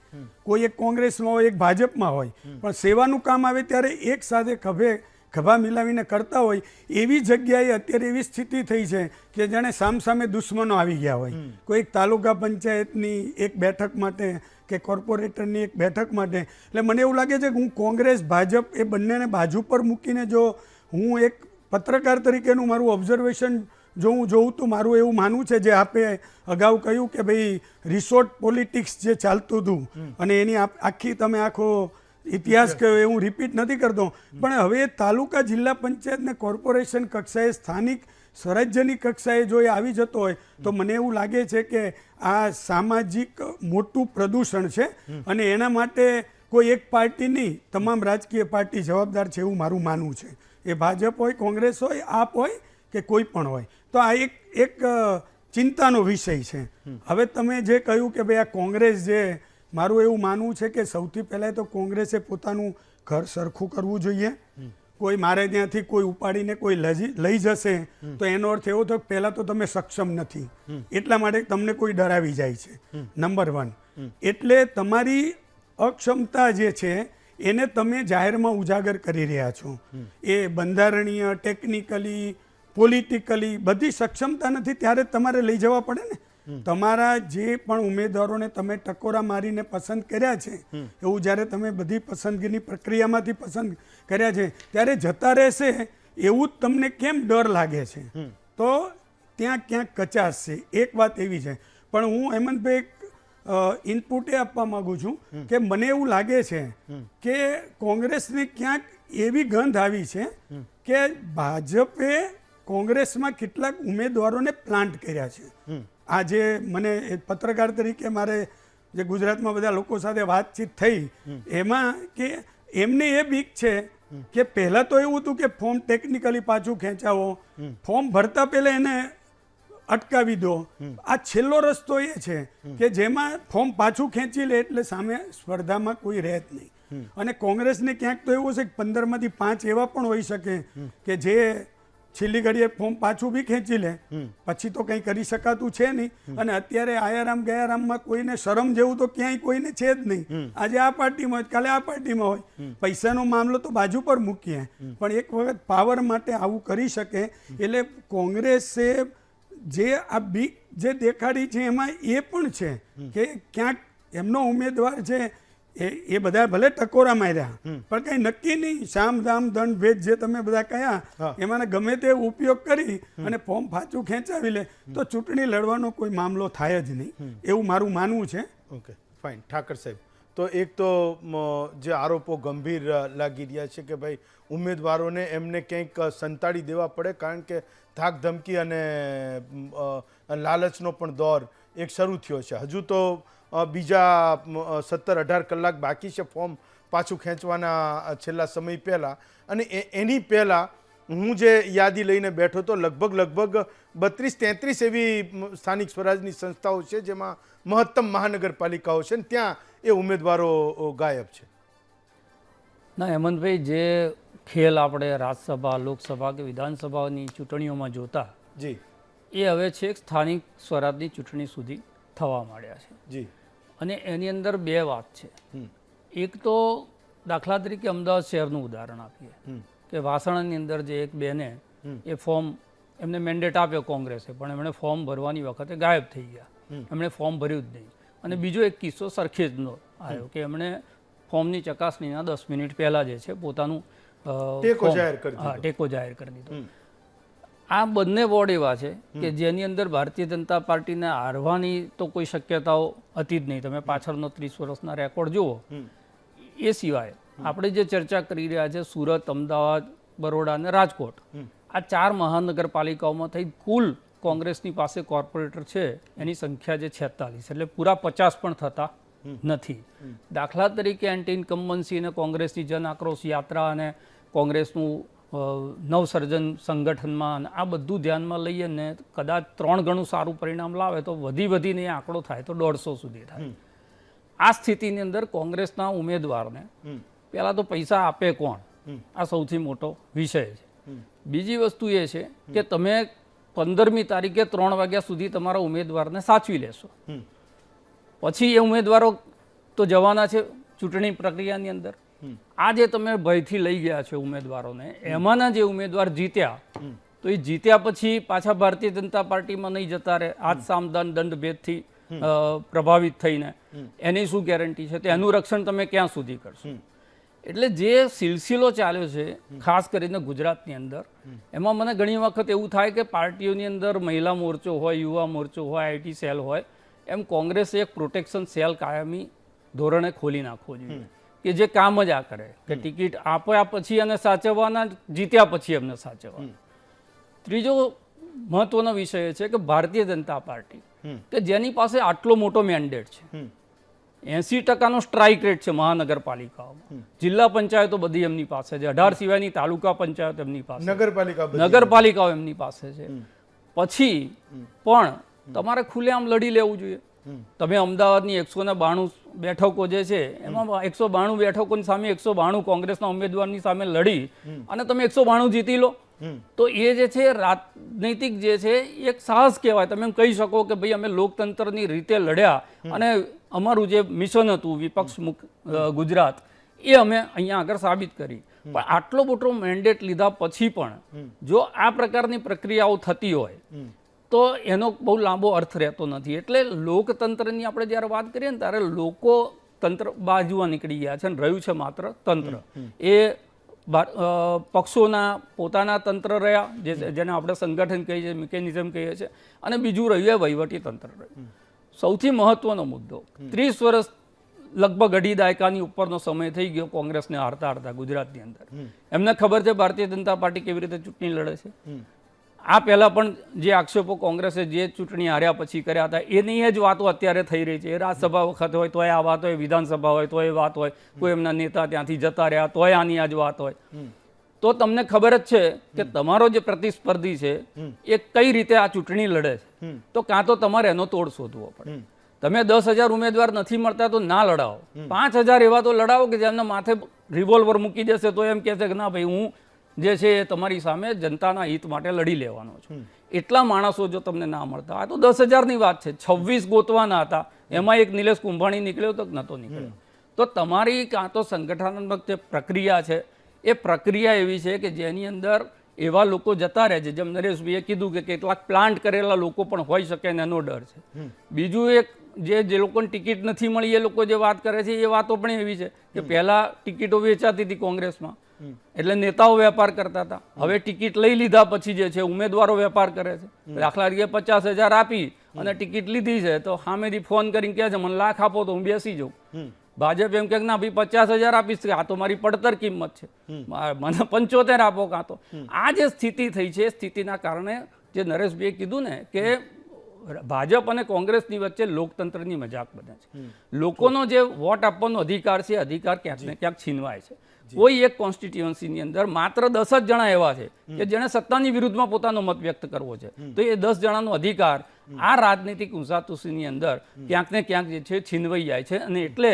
કોઈ એક કોંગ્રેસમાં હોય, એક ભાજપમાં હોય, પણ સેવાનું કામ આવે ત્યારે એક સાથે ખભે ખભા મિલાવીને કરતા હોય, એવી જગ્યાએ અત્યારે એવી સ્થિતિ થઈ છે કે જાણે સામસામે દુશ્મનો આવી ગયા હોય. કોઈ એક તાલુકા પંચાયતની એક બેઠક માટે કે કોર્પોરેટરની એક બેઠક માટે. એટલે મને એવું લાગે છે કે હું કોંગ્રેસ, ભાજપ એ બંનેને બાજુ પર મૂકીને જો હું એક પત્રકાર તરીકેનું મારું ઓબ્ઝર્વેશન જો હું જોઉં તો મારું એવું માનવું છે, જે આપે અગાઉ કહ્યું કે ભાઈ રિસોર્ટ પોલિટિક્સ જે ચાલતું હતું અને એની આખી તમે આખો ઇતિહાસ કહ્યો એ હું રિપીટ નથી કરતો, પણ હવે તાલુકા, જિલ્લા પંચાયત ને કોર્પોરેશન કક્ષાએ, સ્થાનિક સ્વરાજ્યની કક્ષાએ જો એ આવી જતો હોય તો મને એવું લાગે છે કે આ સામાજિક મોટું પ્રદૂષણ છે અને એના માટે કોઈ એક પાર્ટીની તમામ રાજકીય પાર્ટી જવાબદાર છે એવું મારું માનવું છે. એ ભાજપ હોય, કોંગ્રેસ હોય, આપ હોય કે કોઈ પણ હોય. તો આ એક ચિંતાનો વિષય છે. હવે તમે જે કહ્યું કે ભાઈ આ કોંગ્રેસ, જે મારું એવું માનવું છે કે સૌથી પહેલાં તો કોંગ્રેસે પોતાનું ઘર સરખું કરવું જોઈએ. કોઈ મારે ત્યાંથી કોઈ ઉપાડીને કોઈ લઈ જશે તો એનો અર્થ એવો થયો કે પહેલાં તો તમે સક્ષમ નથી, એટલા માટે તમને કોઈ ડરાવી જાય છે. નંબર 1. એટલે તમારી અક્ષમતા જે છે એને તમે જાહેરમાં ઉજાગર કરી રહ્યા છો. એ બંધારણીય, ટેકનિકલી, પોલિટિકલી બધી સક્ષમતા નથી, ત્યારે તમારે લઈ જવા પડે ને. તમારા જે પણ ઉમેદવારોને તમે ટકોરા મારીને પસંદ કર્યા છે, એવું જ્યારે તમે બધી પસંદગીની પ્રક્રિયામાંથી પસંદ કર્યા છે ત્યારે જતા રહેશે એવું જ તમને કેમ ડર લાગે છે? તો ત્યાં ક્યાંક કચાશ છે. એક વાત એવી છે. પણ હું હેમંતભાઈ ઇનપુટ એ આપવા માગું છું કે મને એવું લાગે છે કે કોંગ્રેસને ક્યાંક એવી ગંધ આવી છે કે ભાજપે કોંગ્રેસમાં કેટલાક ઉમેદવારોને પ્લાન્ટ કર્યા છે. આજે મને પત્રકાર તરીકે મારે જે ગુજરાતમાં બધા લોકો સાથે વાતચીત થઈ એમાં કે એમને એ બીક છે કે પહેલાં તો એવું હતું કે ફોર્મ ટેકનિકલી પાછું ખેંચાવો, ફોર્મ ભરતા પહેલાં એને અટકાવી દો. આ છેલ્લો રસ્તો એ છે કે જેમાં ફોર્મ પાછું ખેંચી લે એટલે સામે સ્પર્ધામાં કોઈ રહે જ નહીં. અને કોંગ્રેસને ક્યાંક તો એવું છે કે 15માંથી 5 એવા પણ હોઈ શકે કે જે છેલ્લી ઘડીએ ફોર્મ પાછું બી ખેંચી લે, પછી તો કંઈ કરી શકાતું છે નહીં. અને અત્યારે આયારામ ગયારામમાં કોઈને શરમ જેવું તો ક્યાંય કોઈને છે જ નહીં. આજે આ પાર્ટીમાં હોય, કાલે આ પાર્ટીમાં હોય. પૈસાનો મામલો તો બાજુ પર મૂકીએ, પણ એક વખત પાવર માટે આવું કરી શકે. એટલે કોંગ્રેસે જે આ બીક જે દેખાડી છે એમાં એ પણ છે કે ક્યાંક એમનો ઉમેદવાર છે એ બધા ભલે ટકોરા માર્યા પણ કંઈ નક્કી નહીં. શામ દામ દંડ ભેદ જે તમે બધા કહ્યા એમાં ગમે તે ઉપયોગ કરી અને ફોર્મ પાછું ખેંચાવી લે તો ચૂંટણી લડવાનો કોઈ મામલો થાય જ નહીં, એવું મારું માનવું છે. Okay, fine. ઠાકર સાહેબ, તો એક તો જે આરોપો ગંભીર લાગી રહ્યા છે કે ભાઈ ઉમેદવારોને એમને ક્યાંક સંતાડી દેવા પડે, કારણ કે ધાક ધમકી અને લાલચનો પણ દોર એક શરૂ થયો છે. હજુ તો બીજા 17-18 કલાક બાકી છે ફોર્મ પાછું ખેંચવાના છેલ્લા સમય પહેલાં. અને એની પહેલાં હું જે યાદી લઈને બેઠો તો લગભગ 32-33 એવી સ્થાનિક સ્વરાજની સંસ્થાઓ છે જેમાં મહત્તમ મહાનગરપાલિકાઓ છે ને ત્યાં એ ઉમેદવારો ગાયબ છે. ના હેમંતભાઈ, જે ખેલ આપણે રાજ્યસભા, લોકસભા કે વિધાનસભાની ચૂંટણીઓમાં જોતા જી, એ હવે છેક સ્થાનિક સ્વરાજની ચૂંટણી સુધી થવા માંડ્યા છે. જી. અને એની અંદર 2 વાત છે. એક તો દાખલા તરીકે અમદાવાદ શહેરનું ઉદાહરણ આપીએ કે વાસણાની અંદર જે એક બેને એ ફોર્મ એમને મેન્ડેટ આપ્યો કોંગ્રેસે, પણ એમણે ફોર્મ ભરવાની વખતે ગાયબ થઈ ગયા, એમણે ફોર્મ ભર્યું જ નહીં. અને બીજો એક કિસ્સો સરખેજનો આવ્યો કે એમણે ફોર્મની ચકાસણીના 10 મિનિટ પહેલાં જે છે પોતાનું ટેકો જાહેર કરી દીધો. આ બંને વોર્ડ એવા છે કે જેની અંદર ભારતીય જનતા પાર્ટીને હારવાની તો કોઈ શક્યતાઓ હતી જ નહીં. તમે પાછળનો 30 વર્ષના રેકોર્ડ જુઓ. એ સિવાય આપણે જે ચર્ચા કરી રહ્યા છે સુરત, અમદાવાદ, બરોડા અને રાજકોટ, આ 4 મહાનગરપાલિકાઓમાં થઈ કુલ કોંગ્રેસની પાસે કોર્પોરેટર છે એની સંખ્યા જે 46, એટલે પૂરા 50 પણ થતા નથી. દાખલા તરીકે એન્ટી ઇન્કમ્બન્સી અને કોંગ્રેસની જન આક્રોશ યાત્રા અને કોંગ્રેસનું નવસર્જન સંગઠનમાં આ બધું ધ્યાનમાં લઈએ ને કદાચ 3 ગણું સારું પરિણામ લાવે તો વધીને આંકડો થાય તો 150 સુધી થાય. આ સ્થિતિની અંદર કોંગ્રેસના ઉમેદવારને પહેલાં તો પૈસા આપે કોણ, આ સૌથી મોટો વિષય છે. બીજી વસ્તુ એ છે કે તમે 15મી તારીખે 3 વાગ્યા સુધી તમારા ઉમેદવારને સાચવી લેશો, પછી એ ઉમેદવારો તો જવાના છે ચૂંટણી પ્રક્રિયાની અંદર. આ જે તમે ભયથી લઈ ગયા છે ઉમેદવારોને, એમાંના જે ઉમેદવાર જીત્યા તો એ જીત્યા પછી પાછા ભારતીય જનતા પાર્ટીમાં નહીં જતા રહે આજ સામદાન દંડ ભેદથી પ્રભાવિત થઈને, એની શું ગેરંટી છે? તો એનું રક્ષણ તમે ક્યાં સુધી કરશો? એટલે જે સિલસિલો ચાલ્યો છે ખાસ કરીને ગુજરાતની અંદર, એમાં મને ઘણી વખત એવું થાય કે પાર્ટીઓની અંદર મહિલા મોરચો હોય, યુવા મોરચો હોય, આઈટી સેલ હોય, એમ કોંગ્રેસે એક પ્રોટેક્શન સેલ કાયમી ધોરણે ખોલી નાખવો જોઈએ કે જે કામ જ આ કરે કે ટિકિટ આપ્યા પછી એને સાચવવાના, જીત્યા પછી એમને સાચવવા. ત્રીજો મહત્વનો વિષય છે કે ભારતીય જનતા પાર્ટી કે જેની પાસે આટલો મોટો મેન્ડેટ છે, 80% સ્ટ્રાઇક રેટ છે મહાનગરપાલિકાઓમાં. જિલ્લા પંચાયતો બધી એમની પાસે છે, 18 સિવાયની તાલુકા પંચાયત એમની પાસે, નગરપાલિકાઓ એમની પાસે છે. પછી પણ તમારે ખુલ્લેઆમ લડી લેવું જોઈએ. તમે અમદાવાદની 192 બેઠકો જે છે એમાં 192 બેઠકોની સામે 192 કોંગ્રેસના ઉમેદવારની સામે લડી અને તમે 192 જીતી લો, તો એ જે છે રાજનૈતિક જે છે એક સાહસ કહેવાય. તમે એમ કહી શકો કે ભાઈ અમે લોકતંત્રની રીતે લડ્યા અને અમારું જે મિશન હતું વિપક્ષ મુક્ત ગુજરાત એ અમે અહીંયા આગળ સાબિત કરી. પણ આટલો મોટો મેન્ડેટ લીધા પછી પણ જો આ પ્રકારની પ્રક્રિયાઓ થતી હોય તો એનો બહુ લાંબો અર્થ રહેતો નથી. એટલે લોકતંત્રની આપણે જ્યારે વાત કરીએ ને ત્યારે લોકો તંત્ર બાજુમાં નીકળી ગયા છે અને રહ્યું છે માત્ર તંત્ર. એ પક્ષોના પોતાના તંત્ર રહ્યા જેને આપણે સંગઠન કહીએ છીએ, મિકેનિઝમ કહીએ છીએ, અને બીજું રહ્યું એ વહીવટી તંત્ર રહ્યું. સૌથી મહત્વનો મુદ્દો 30 વર્ષ લગભગ અઢી દાયકાની ઉપરનો સમય થઈ ગયો કોંગ્રેસને હારતા હારતા ગુજરાતની અંદર. એમને ખબર છે ભારતીય જનતા પાર્ટી કેવી રીતે ચૂંટણી લડે છે. આ પહેલાં પણ જે આક્ષેપો કોંગ્રેસે જે ચૂંટણી હાર્યા પછી કર્યા હતા એની જ વાતો અત્યારે થઈ રહી છે. રાજ્યસભા વખત હોય તોય આ વાત હોય, વિધાનસભા હોય તોય વાત હોય, કોઈ એમના નેતા ત્યાંથી જતા રહ્યા તોય આની આ જ વાત હોય. તો તમને ખબર જ છે કે તમારો જે પ્રતિસ્પર્ધી છે એ કઈ રીતે આ ચૂંટણી લડે છે. તો કાં તો તમારે એનો તોડ શોધવો પડે. તમે 10,000 ઉમેદવાર નથી મળતા તો ના લડાવો, 5,000 એવા તો લડાવો કે જેમના માથે રિવોલ્વર મૂકી દેશે તો એમ કહેશે કે ના ભાઈ હું જે છે એ તમારી સામે જનતાના હિત માટે લડી લેવાનો છું. એટલા માણસો જો તમને ના મળતા, આ તો 10,000ની વાત છે, 26 ગોતવાના હતા, એમાં એક નિલેશ કુંભાણી નીકળ્યો તો નહોતો નીકળ્યો. તો તમારી કાં તો સંગઠનાત્મક જે પ્રક્રિયા છે એ પ્રક્રિયા એવી છે કે જેની અંદર એવા લોકો જતા રહે છે, જેમ નરેશભાઈએ કીધું કે કેટલાક પ્લાન્ટ કરેલા લોકો પણ હોઈ શકે એનો ડર છે. બીજું એક જે લોકોને ટિકિટ નથી મળી એ લોકો જે વાત કરે છે એ વાતો પણ એવી છે કે પહેલાં ટિકિટો વેચાતી હતી કોંગ્રેસમાં એટલે નેતાઓ વેપાર કરતા હતા. હવે ટિકિટ લઈ લીધા પછી જે છે ઉમેદવારો વેપાર કરે છે. દાખલા તરીકે 50,000 આપી અને ટિકિટ લીધી છે તો સામેથી ફોન કરીને કહે છે મને લાખ આપો તો હું બેસી જાઉં. ભાજપ એમ કે ના ભાઈ 50,000 આપીશ, આ તો મારી પડતર કિંમત છે, મને 75 આપો. કાં તો આ જે સ્થિતિ થઈ છે સ્થિતિના કારણે જે નરેશભાઈએ કીધું ને કે ભાજપ અને કોંગ્રેસની વચ્ચે લોકતંત્રની મજાક બને છે. લોકોનો જે વોટ આપવાનો અધિકાર છે અધિકાર ક્યાંક ને ક્યાંક છીનવાય છે. કોઈ એક કોન્સ્ટિટ્યુઅન્સીની અંદર માત્ર 10 જ જણા એવા છે કે જેણે સત્તાની વિરુદ્ધમાં પોતાનો મત વ્યક્ત કરવો છે. તો એ 10 જણાનો અધિકાર આ રાજનીતિક ઊંસાતુસીની અંદર ક્યાંક ને ક્યાંક જે છે છીનવાઈ જાય છે. અને એટલે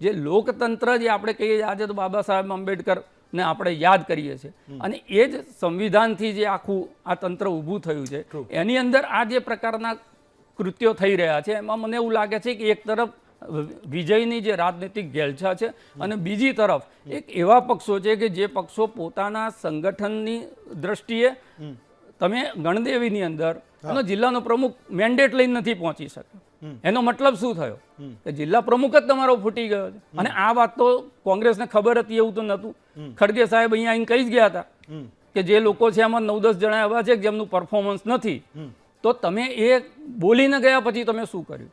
જે લોકતંત્ર જે આપણે કહીએ આજે તો બાબા સાહેબ આંબેડકર ને આપણે યાદ કરીએ છીએ અને એ જ સંવિધાનથી જે આખું આ તંત્ર ઊભું થયું છે એની અંદર આ જે પ્રકારના કૃત્યો થઈ રહ્યા છે એમાં મને એવું લાગે છે કે એક તરફ વિજયની જે રાજનૈતિક ઘેલછા છે અને બીજી તરફ એક એવા પક્ષો છે કે જે પક્ષો પોતાના સંગઠનની દ્રષ્ટિએ તમે ગણદેવીની અંદર એનો જિલ્લાનો પ્રમુખ મેન્ડેટ લઈને નથી પહોંચી શક્યો. એનો મતલબ શું થયો કે જિલ્લા પ્રમુખ જ તમારો ફૂટી ગયો છે. અને આ વાત તો કોંગ્રેસને ખબર હતી એવું તો નહોતું. ખડગે સાહેબ અહીંયા આવીને કહી જ ગયા હતા કે જે લોકો છે એમાં 9-10 જણા એવા છે કે જેમનું પરફોર્મન્સ નથી. તો તમે એ બોલીને ગયા પછી તમે શું કર્યું?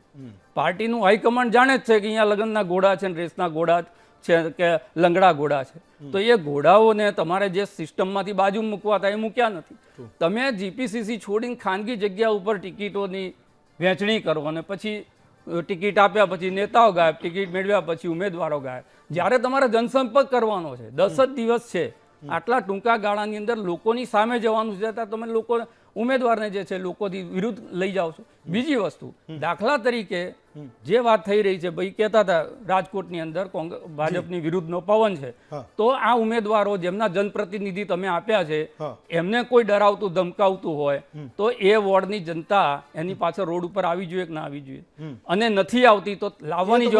પાર્ટીનું હાઈકમાન્ડ જાણે જ છે કે અહીંયા લગ્નના ઘોડા છે, રેસના ઘોડા છે કે લંગડા ઘોડા છે. તો એ ઘોડાઓને તમારે જે સિસ્ટમમાંથી બાજુ મૂકવા હતા એ મૂક્યા નથી. તમે જીપીસીસી છોડીને ખાનગી જગ્યા ઉપર ટિકિટોની વહેંચણી કરો અને પછી ટિકિટ આપ્યા પછી નેતાઓ ગાયબ, ટિકિટ મેળવ્યા પછી ઉમેદવારો ગાયબ. જ્યારે તમારે જનસંપર્ક કરવાનો છે, 10 જ દિવસ છે, આટલા ટૂંકા ગાળાની અંદર લોકોની સામે જવાનું છે ત્યારે તમે લોકો ઉમેદવારને જે છે લોકોથી વિરુદ્ધ લઈ જાઓ છો. બીજી વસ્તુ દાખલા તરીકે જે વાત થઈ રહી છે ભાઈ કહેતા હતા રાજકોટની અંદર ભાજપની વિરુદ્ધનો પવન છે, તો આ ઉમેદવારો જેમના જનપ્રતિનિધિ તમે આપ્યા છે એમને કોઈ ડરાવતું ધમકાવતું હોય તો એ વોર્ડની જનતા એની પાછળ રોડ ઉપર આવી જોઈએ કે ના આવી જોઈએ, અને નથી આવતી તો લાવવાની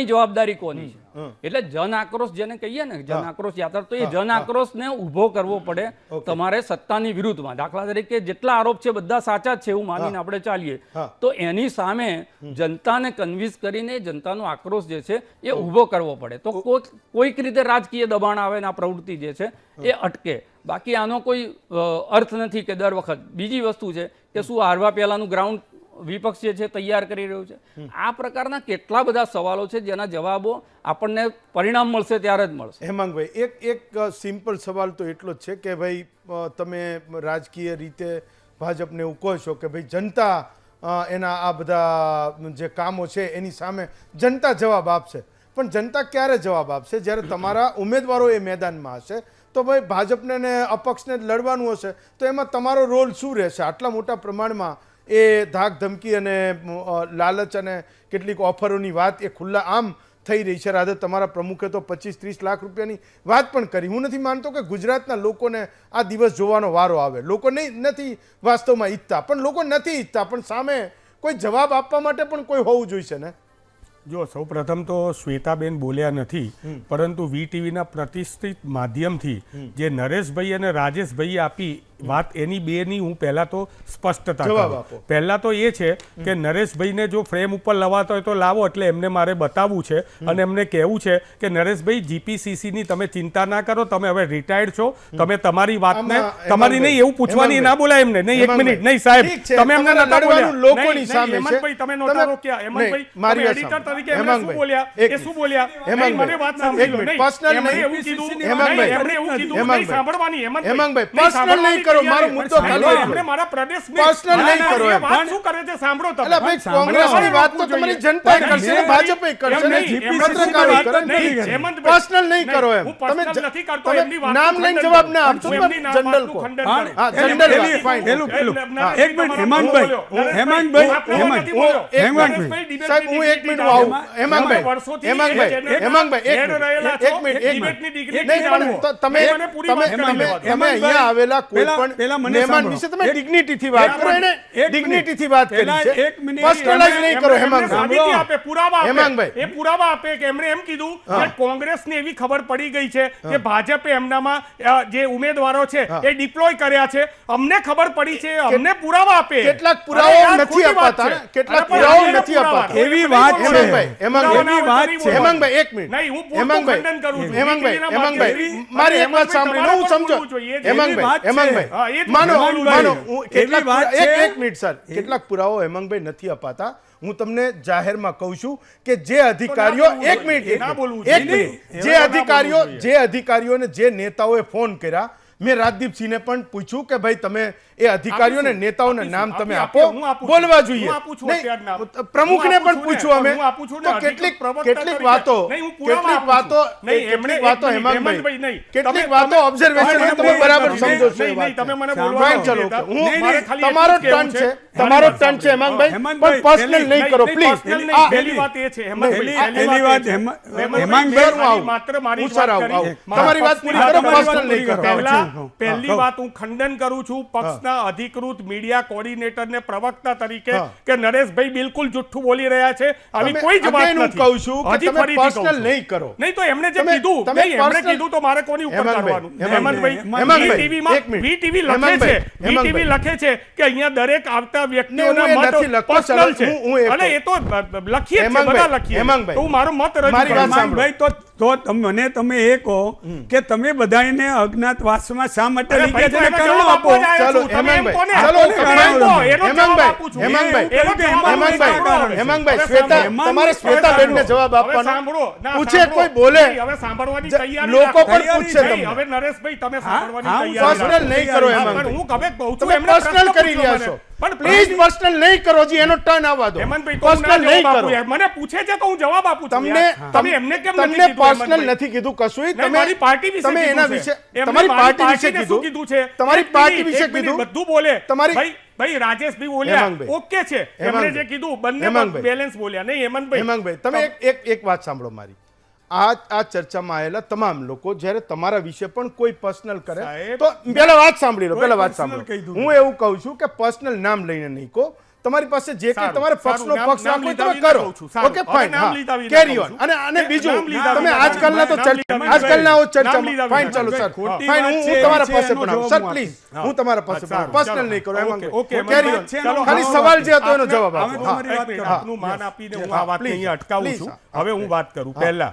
જવાબદારી કોની છે? એટલે જન આક્રોશ જેને કહીએ ને જન આક્રોશ યાત્રા, તો એ જન આક્રોશને ઊભો કરવો પડે તમારે સત્તાની વિરુદ્ધમાં. દાખલા તરીકે જેટલા આરોપ છે બધા સાચા જ છે એવું માનીને આપણે ચાલીએ તો એની સામે જનતાને કન્વિન્સ કરીને જનતાનો આક્રોશ જે છે એ ઊભો કરવો પડે. તો કોઈક રીતે રાજકીય દબાણ આવે ને આ પ્રવૃત્તિ જે છે એ અટકે. બાકી આનો કોઈ અર્થ નથી કે દર વખત. બીજી વસ્તુ છે કે શું હારવા પહેલાનું ગ્રાઉન્ડ વિપક્ષ જે છે તૈયાર કરી રહ્યું છે? આ પ્રકારના કેટલા બધા સવાલો છે જેના જવાબો આપણને પરિણામ મળશે ત્યારે જ મળશે. હેમાંગભાઈ, એક સિમ્પલ સવાલ તો એટલો જ છે કે ભાઈ તમે રાજકીય રીતે ભાજપને એવું કહો છો કે ભાઈ જનતા એના આ બધા જે કામો છે એની સામે જનતા જવાબ આપશે. પણ જનતા ક્યારે જવાબ આપશે? જ્યારે તમારા ઉમેદવારો એ મેદાનમાં હશે. તો ભાઈ ભાજપને ને અપક્ષને લડવાનું હશે તો એમાં તમારો રોલ શું રહેશે? આટલા મોટા પ્રમાણમાં એ ધાક ધમકી અને લાલચ અને કેટલીક ઓફરોની વાત એ ખુલ્લા આમ થઈ રહી છે. રાધે તમારા પ્રમુખે તો 25-30 લાખ રૂપિયાની વાત પણ કરી. હું નથી માનતો કે ગુજરાતના લોકોને આ દિવસ જોવાનો વારો આવે. લોકો નથી વાસ્તવમાં ઈચ્છતા, પણ લોકો નથી ઈચ્છતા, પણ સામે કોઈ જવાબ આપવા માટે પણ કોઈ હોવું જોઈશે ને. જો સૌ પ્રથમ તો શ્વેતાબેન બોલ્યા નથી, પરંતુ વીટીવીના પ્રતિષ્ઠિત માધ્યમથી જે નરેશભાઈ અને રાજેશભાઈ આપી વાત એની બેની હું પહેલા તો સ્પષ્ટતા કરું. પહેલા તો એ છે કે નરેશભાઈને જો ફ્રેમ ઉપર લવાતો હોય તો લાવો, એટલે એમને મારે બતાવવું છે અને એમને કહેવું છે કે નરેશભાઈ જીપીસીસીની તમે ચિંતા ના કરો, તમે હવે રિટાયર્ડ છો, તમે તમારી વાતને તમારી નહીં એવું પૂછવાની ના બોલાય એમને. નહીં, એક મિનિટ, નહીં સાહેબ, તમે એમને નતા બોલ્યા. લોકોની સામે હેમંતભાઈ તમે નહોતા રોક્યા. હેમંતભાઈ તમે એડિટર તરીકે એમને શું બોલ્યા? એ શું બોલ્યા? નહીં, મને વાત સાંભળી લો. નહીં, એમણે એવું કીધું, એમણે એવું કીધું, નહીં સાંભળવાની. હેમંતભાઈ પર્સનલ નહીં કરો, મારો મુદ્દો ખાલી એમણે મારા પ્રદેશ પર્સનલ નહીં કરો. એમ વાત શું કરે છે સાંભળો તમે. એટલે ભાઈ કોંગ્રેસની વાત તો તમારી જનતા કરશે ને ભાજપે કરશે ને પત્રકારો કરે. પર્સનલ નહીં કરો. એમ તમે નામ લઈને જવાબ ના આપશો. જનરલ કો હા જનરલ ફાઇન. એક મિનિટ હેમાંગભાઈ સાહેબ હું એક મિનિટ આવું. હેમાંગભાઈ એક મિનિટ તમે અહીંયા આવેલા કોઈ પણ મહેમાન વિશે તમે ડિગ્નિટીથી વાત કરો. એને ડિગ્નિટીથી વાત કરી છે. પર્સનલાઇઝ નહીં કરો. હેમાંગભાઈ આપે પુરાવા આપે. એ પુરાવા આપે કે એમણે એમ કીધું કે કોંગ્રેસને એવી ખબર પડી ગઈ છે કે ભાજપે એમનામાં જે ઉમેદવારો છે એ ડિપ્લોય કર્યા છે. અમને ખબર પડી છે, અમને પુરાવા આપે. કેટલાક પુરાવાઓ નથી અપાતા. કેટલાક પુરાવાઓ નથી અપાતા. એવી વાત છે. હેમાંગભાઈ એક મિનિટ. નહીં, હું પૂરતું ખંડન કરું છું. હેમાંગભાઈ મારી એક વાત સાંભળી લો, હું સમજો. હેમાંગભાઈ માનો એક મિનિટ સર, કેટલાક પુરાવો હેમાંગભાઈ નથી અપાતા. હું તમને જાહેરમાં કહું છું કે જે અધિકારીઓ એક મિનિટ જે અધિકારીઓને જે નેતાઓએ ફોન કર્યા, મેં રાજદીપસિંહને પણ પૂછ્યું કે ભાઈ તમે એ અધિકારીઓને નેતાઓના નામ તમે આપો, બોલવા જોઈએ. પ્રમુખને પણ પૂછ્યું અમે. તો કેટલીક વાતો હેમાંગભાઈ કેટલીક વાતો ઓબ્ઝર્વેશન તમે બરાબર સમજો છો. તમારો ટર્ન છે, તમારો ટર્ન છે હેમાંગભાઈ, પણ પર્સનલ નહીં કરો પ્લીઝ. પહેલી વાત એ છે તમારી વાત પૂરી કરો, પર્સનલ નહીં કરો. પહેલી વાત હું ખંડન કરું છું પક્ષના અધિકૃત મીડિયા કોર્ડિનેટરને પ્રવક્તા તરીકે કે નરેશભાઈ બિલકુલ જુઠ્ઠું બોલી રહ્યા છે. આવી કોઈ જ વાત નથી. કહું છું કે તમે પર્સનલ નહીં કરો. નહીં તો એમને જે કીધું, નહીં એમણે કીધું તો મારે કોની ઉપર કરવાનું? હેમંતભાઈ વીટીવી લખે છે, વીટીવી લખે છે કે અહીંયા દરેક આવતા વ્યક્તિઓના મત પર્સનલ છે. અને એ તો લખીએ છે, બધા લખીએ. તો હું મારો મત રજૂ કરું. ભાઈ તો મને તમે એ કહો કે તમે બધાને અજ્ઞાતવાસમાં શા માટે લઈ ગયા છે? કારણો આપો. ચાલો હેમાંગભાઈ તમારે શ્વેતાબેનને જવાબ આપવાનો. પૂછે કોઈ બોલે, હવે સાંભળવાની તૈયારી લોકો પણ પૂછશે તમને. હવે નરેશભાઈ તમે સાંભળવાની તૈયારી પર્સનલ નહીં કરો. હું હવે કહું છું, તમે પર્સનલ કરી રહ્યા છો. પ્લીઝ પર્સનલ નહીં કરો જી, એનો ટર્ન આવવા દો. પર્સનલ નહીં કરો. મને પૂછે છે કે હું જવાબ આપું છું. તમે એમને કેમ તમને પર્સનલ નથી કીધું કશું? તમારી પાર્ટી વિશે, તમે એના વિશે, તમારી પાર્ટી વિશે કીધું છે, તમારી પાર્ટી વિશે કીધું, બધું બોલે. તમારી ભાઈ રાજેશભાઈ બોલ્યા ઓકે છે, એમણે જે કીધું બંને બેલેન્સ બોલ્યા. નહીં હેમાંગભાઈ તમે એક વાત સાંભળો મારી. આ ચર્ચામાં આવેલા તમામ લોકો જ્યારે તમારા વિશે પણ કોઈ પર્સનલ કરે તો પહેલા વાત સાંભળી લો. હું એવું કહું છું કે પર્સનલ નામ લઈને નહીં કહો. તમારી પાસે જે કંઈ તમારે પક્ષનો પક્ષ રાખવો તમે કરો. Okay fine, carry on. અને બીજું તમે આજકાલના તો આજકાલના ચર્ચામાં ફાઇન, ચાલો સર ફાઇન, હું તમારા પાસે પણ આવું સર પ્લીઝ. હું તમારા પાસે પણ પર્સનલ નહીં કરો. એમાં કેરી ઓન. ખાલી સવાલ જે હતો એનો જવાબ આપો. આપનું માન આપીને હું આ વાતને અહીંયા અટકાવું છું. હવે હું વાત કરું. પહેલા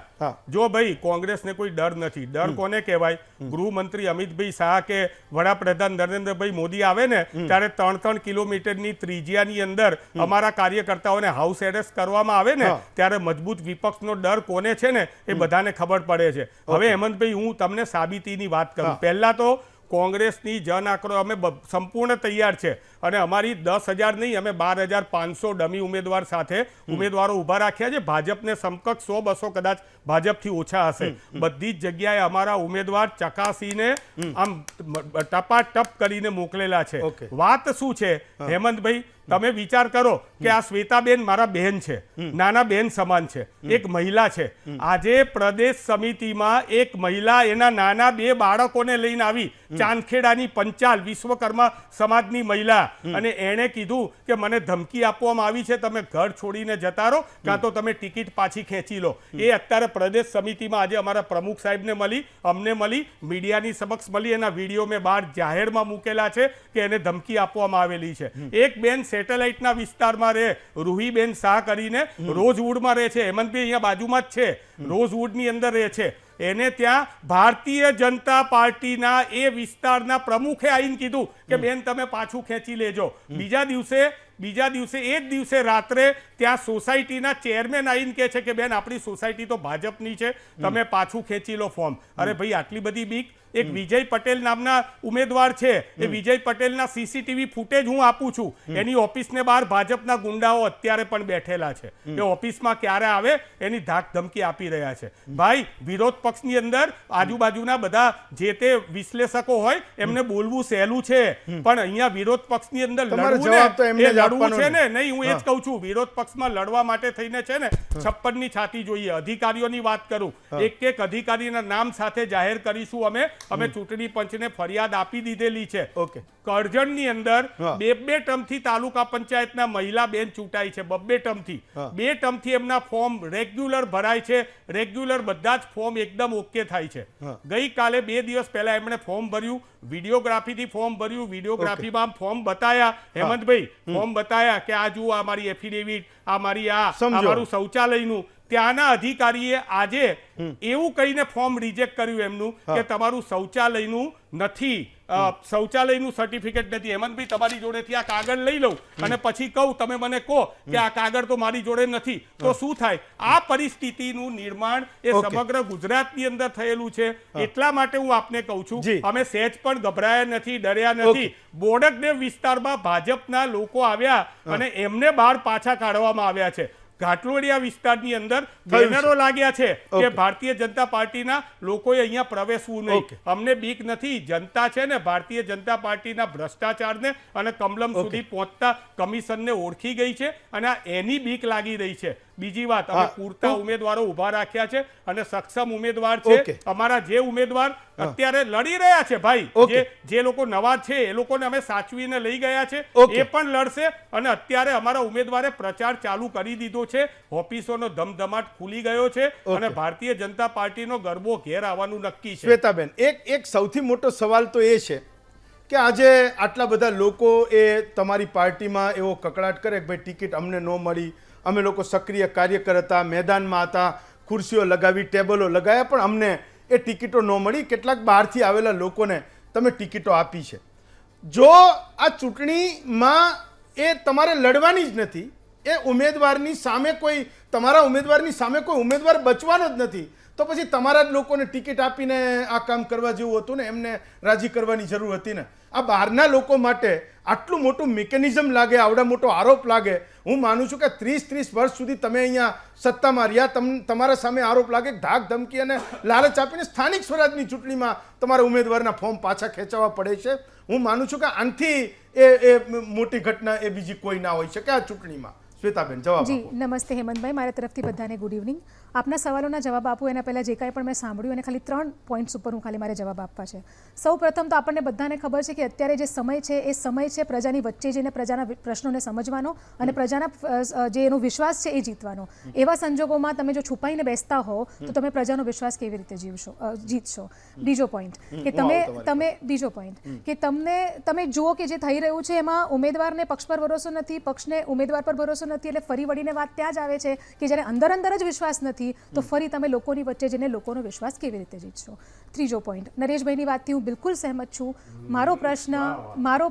જો ભાઈ કોંગ્રેસને કોઈ ડર નથી. ડર કોને કહેવાય? ગૃહમંત્રી અમિતભાઈ શાહ કે વડાપ્રધાન નરેન્દ્રભાઈ મોદી આવે ને ત્યારે 3-3 કિલોમીટરની ત્રિજ્યાની અંદર અમારા કાર્યકર્તાઓને હાઉસ એરેસ્ટ કરવામાં આવે ને ત્યારે મજબૂત વિપક્ષનો ડર કોને છે ને એ બધાને ખબર પડે છે. હવે હેમંતભાઈ હું તમને સાબિતીની વાત કરું. પહેલા તો કોંગ્રેસની જન આક્રોશ અમે સંપૂર્ણ તૈયાર છે અને અમારી 10,000 નહીં, અમે 12,500 ડમી ઉમેદવાર સાથે ઉમેદવારો ઊભા રાખ્યા છે. ભાજપને સમકક્ષ 100-200 કદાચ ભાજપથી ઓછા હશે. બધી જ જગ્યાએ અમારા ઉમેદવાર ચકાસીને આમ ટપાટપ કરીને મોકલેલા છે. વાત શું છે હેમંતભાઈ, તમે વિચાર કરો કે આ શ્વેતાબેન મારા બહેન છે, નાના બહેન સમાન છે, એક મહિલા છે. આજે પ્રદેશ સમિતિમાં એક મહિલા એના નાના 2 બાળકોને લઈને આવી, ચાંદખેડાની પંચાલ વિશ્વકર્મા સમાજની મહિલા, અને એણે કીધું કે મને ધમકી આપવામાં આવી છે, તમે ઘર છોડીને જતા રહો કાં તો તમે ટિકિટ પાછી ખેંચી લો. એ અત્યારે પ્રદેશ સમિતિમાં આજે અમારા પ્રમુખ સાહેબને મળી, અમને મળી, મીડિયાની સમક્ષ મળી. એના વિડીયો મેં બહાર જાહેરમાં મૂકેલા છે કે એને ધમકી આપવામાં આવેલી છે. એક બેન સેટેલાઇટના વિસ્તારમાં રહે, રૂહીબેન શાહ કરીને રોઝવુડમાં રહે છે. હેમંતભાઈ અહીંયા બાજુમાં જ છે, રોઝવુડની અંદર રહે છે. એને ત્યાં ભારતીય જનતા પાર્ટીના એ વિસ્તારના પ્રમુખે આવીને કીધું કે બેન તમે પાછું ખેંચી લેજો. બીજા દિવસે એ જ દિવસે રાત્રે ત્યાં સોસાયટીના ચેરમેન આવીને કહે છે કે બેન આપણી સોસાયટી તો ભાજપની છે, તમે પાછું ખેંચી લો ફોર્મ. અરે ભાઈ આટલી બધી બીક. એક વિજય પટેલ નામના ઉમેદવાર છે, એ વિજય પટેલના સીસીટીવી ફૂટેજ હું આપું છું. એની ઓફિસને બહાર ભાજપના ગુંડાઓ અત્યારે પણ બેઠેલા છે. એ ઓફિસમાં ક્યારે આવે એની ધાક ધમકી આપી રહ્યા છે. ભાઈ વિરોધ પક્ષની અંદર આજુબાજુના બધા જે તે વિશ્લેષકો હોય એમને બોલવું સહેલું છે, પણ અહીંયા વિરોધ પક્ષની અંદર લડવું છે ને નહીં. હું એ જ કહું છું, વિરોધ પક્ષમાં લડવા માટે થઈને છે ને 56ની છાતી જોઈએ. અધિકારીઓની વાત કરું, એક અધિકારીના નામ સાથે જાહેર કરીશું. અમે ચૂંટણી પંચને ફરિયાદ આપી દીધેલી છે. કરજણની અંદર 2 ટર્મથી તાલુકા પંચાયતના મહિલા બેન ચૂંટાઈ છે, 2 ટર્મથી. 2 ટર્મથી એમના ફોર્મ રેગ્યુલર ભરાય છે, રેગ્યુલર બધા જ ફોર્મ એકદમ ઓકે થાય છે. ગઈકાલે 2 દિવસ પહેલા એમણે ફોર્મ ભર્યું, વિડીયોગ્રાફીથી ફોર્મ ભર્યું, વિડીયોગ્રાફીમાં ફોર્મ બતાયા હેમંતભાઈ, ફોર્મ બતાયા કે આ જુઓ આ મારી એફિડેવિટ, આ મારી અમારું શૌચાલયનું. ત્યાંના અધિકારીએ આજે એવું કહીને ફોર્મ રિજેક્ટ કર્યું એમનું કે તમારું શૌચાલયનું નથી, શૌચાલયનું સર્ટિફિકેટ નથી. હેમંતભાઈ તમારી જોડેથી આ કાગળ લઈ લઉં અને પછી કહું, તમે મને કહો કે આ કાગળ તો મારી જોડે નથી, તો શું થાય? આ પરિસ્થિતિનું નિર્માણ એ સમગ્ર ગુજરાતની અંદર થયેલું છે. એટલા માટે હું આપને કહું છું, અમે સહેજ પણ ગભરાયા નથી, ડર્યા નથી. બોડકદેવ વિસ્તારમાં ભાજપના લોકો આવ્યા અને એમને બહાર પાછા કાઢવામાં આવ્યા છે. ઘાટલોડિયા વિસ્તારની અંદર બેનરો લાગ્યા છે કે ભારતીય જનતા પાર્ટીના લોકોએ અહીંયા પ્રવેશવું નહીં. અમને બીક નથી. જનતા છે ને ભારતીય જનતા પાર્ટીના ભ્રષ્ટાચારને અને કમલમ સુધી પહોંચતા કમિશનને ઓળખી ગઈ છે અને એની બીક લાગી રહી છે. બીજી વાત, અમે પૂરતા ઉમેદવારો ઉભા રાખ્યા છે અને સક્ષમ ઉમેદવાર છે. અમારા જે ઉમેદવાર અત્યારે લડી રહ્યા છે ભાઈ, જે લોકો નવા છે એ લોકોને અમે સાચવીને લઈ ગયા છે, એ પણ લડશે. અને અત્યારે અમારા ઉમેદવારે પ્રચાર ચાલુ કરી દીધો છે, ઓફિસોનો ધમધમાટ ખુલી ગયો છે અને ભારતીય જનતા પાર્ટીનો ગરબો ઘેર આવવાનું નક્કી છે. શ્વેતાબેન, એક સૌથી મોટો સવાલ તો એ છે કે આજે આટલા બધા લોકો એ તમારી પાર્ટીમાં એવો કકડાટ કરે કે ભાઈ ટિકિટ અમને ન મળી, અમે લોકો સક્રિય કાર્યકર હતા, મેદાનમાં હતા, ખુરશીઓ લગાવી, ટેબલો લગાવ્યા, પણ અમને એ ટિકિટો ન મળી. કેટલાક બહારથી આવેલા લોકોને તમે ટિકિટો આપી છે. જો આ ચૂંટણીમાં એ તમારે લડવાની જ નથી, એ ઉમેદવારની સામે કોઈ, તમારા ઉમેદવારની સામે કોઈ ઉમેદવાર બચવાનો જ નથી, તો પછી તમારા જ લોકોને ટિકિટ આપીને આ કામ કરવા જેવું હતું ને, એમને રાજી કરવાની જરૂર હતી ને. આ બહારના લોકો માટે આટલું મોટું મિકેનિઝમ લાગે, આવડા મોટો આરોપ લાગે. હું માનું છું કે 30 વર્ષ સુધી તમે અહીંયા સત્તામાં રહ્યા, તમારા સામે આરોપ લાગે, ધાક ધમકી અને લાલચ આપીને સ્થાનિક સ્વરાજની ચૂંટણીમાં તમારા ઉમેદવારના ફોર્મ પાછા ખેંચવા પડે છે. હું માનું છું કે આનાથી એ મોટી ઘટના એ બીજી કોઈ ના હોઈ શકે આ ચૂંટણીમાં. શ્વેતાબેન, જવાબ જી નમસ્તે હેમંતભાઈ, મારા તરફથી બધાને ગુડ ઇવનિંગ. આપના સવાલોના જવાબ આપું એના પહેલાં જે કાંઈ પણ મેં સાંભળ્યું અને ખાલી 3 પોઈન્ટ્સ ઉપર હું ખાલી મારે જવાબ આપવા છે. સૌ પ્રથમ તો આપણને બધાને ખબર છે કે અત્યારે જે સમય છે એ સમય છે પ્રજાની વચ્ચે જઈને પ્રજાના પ્રશ્નોને સમજવાનો અને પ્રજાના જે એનો વિશ્વાસ છે એ જીતવાનો. એવા સંજોગોમાં તમે જો છુપાઈને બેસતા હો તો તમે પ્રજાનો વિશ્વાસ કેવી રીતે જીતશો? બીજો પોઈન્ટ કે બીજો પોઈન્ટ કે તમે જુઓ કે જે થઈ રહ્યું છે એમાં ઉમેદવારને પક્ષ પર ભરોસો નથી, પક્ષને ઉમેદવાર પર ભરોસો નથી, એટલે ફરી વળીને વાત ત્યાં જ આવે છે કે જ્યારે અંદર જ વિશ્વાસ નથી તો ફરી તમે લોકોની વચ્ચે જઈને લોકોનો વિશ્વાસ કેવી રીતે જીતશો? ત્રીજો પોઈન્ટ, નરેશભાઈની વાતથી હું બિલકુલ સહેમત છું. મારો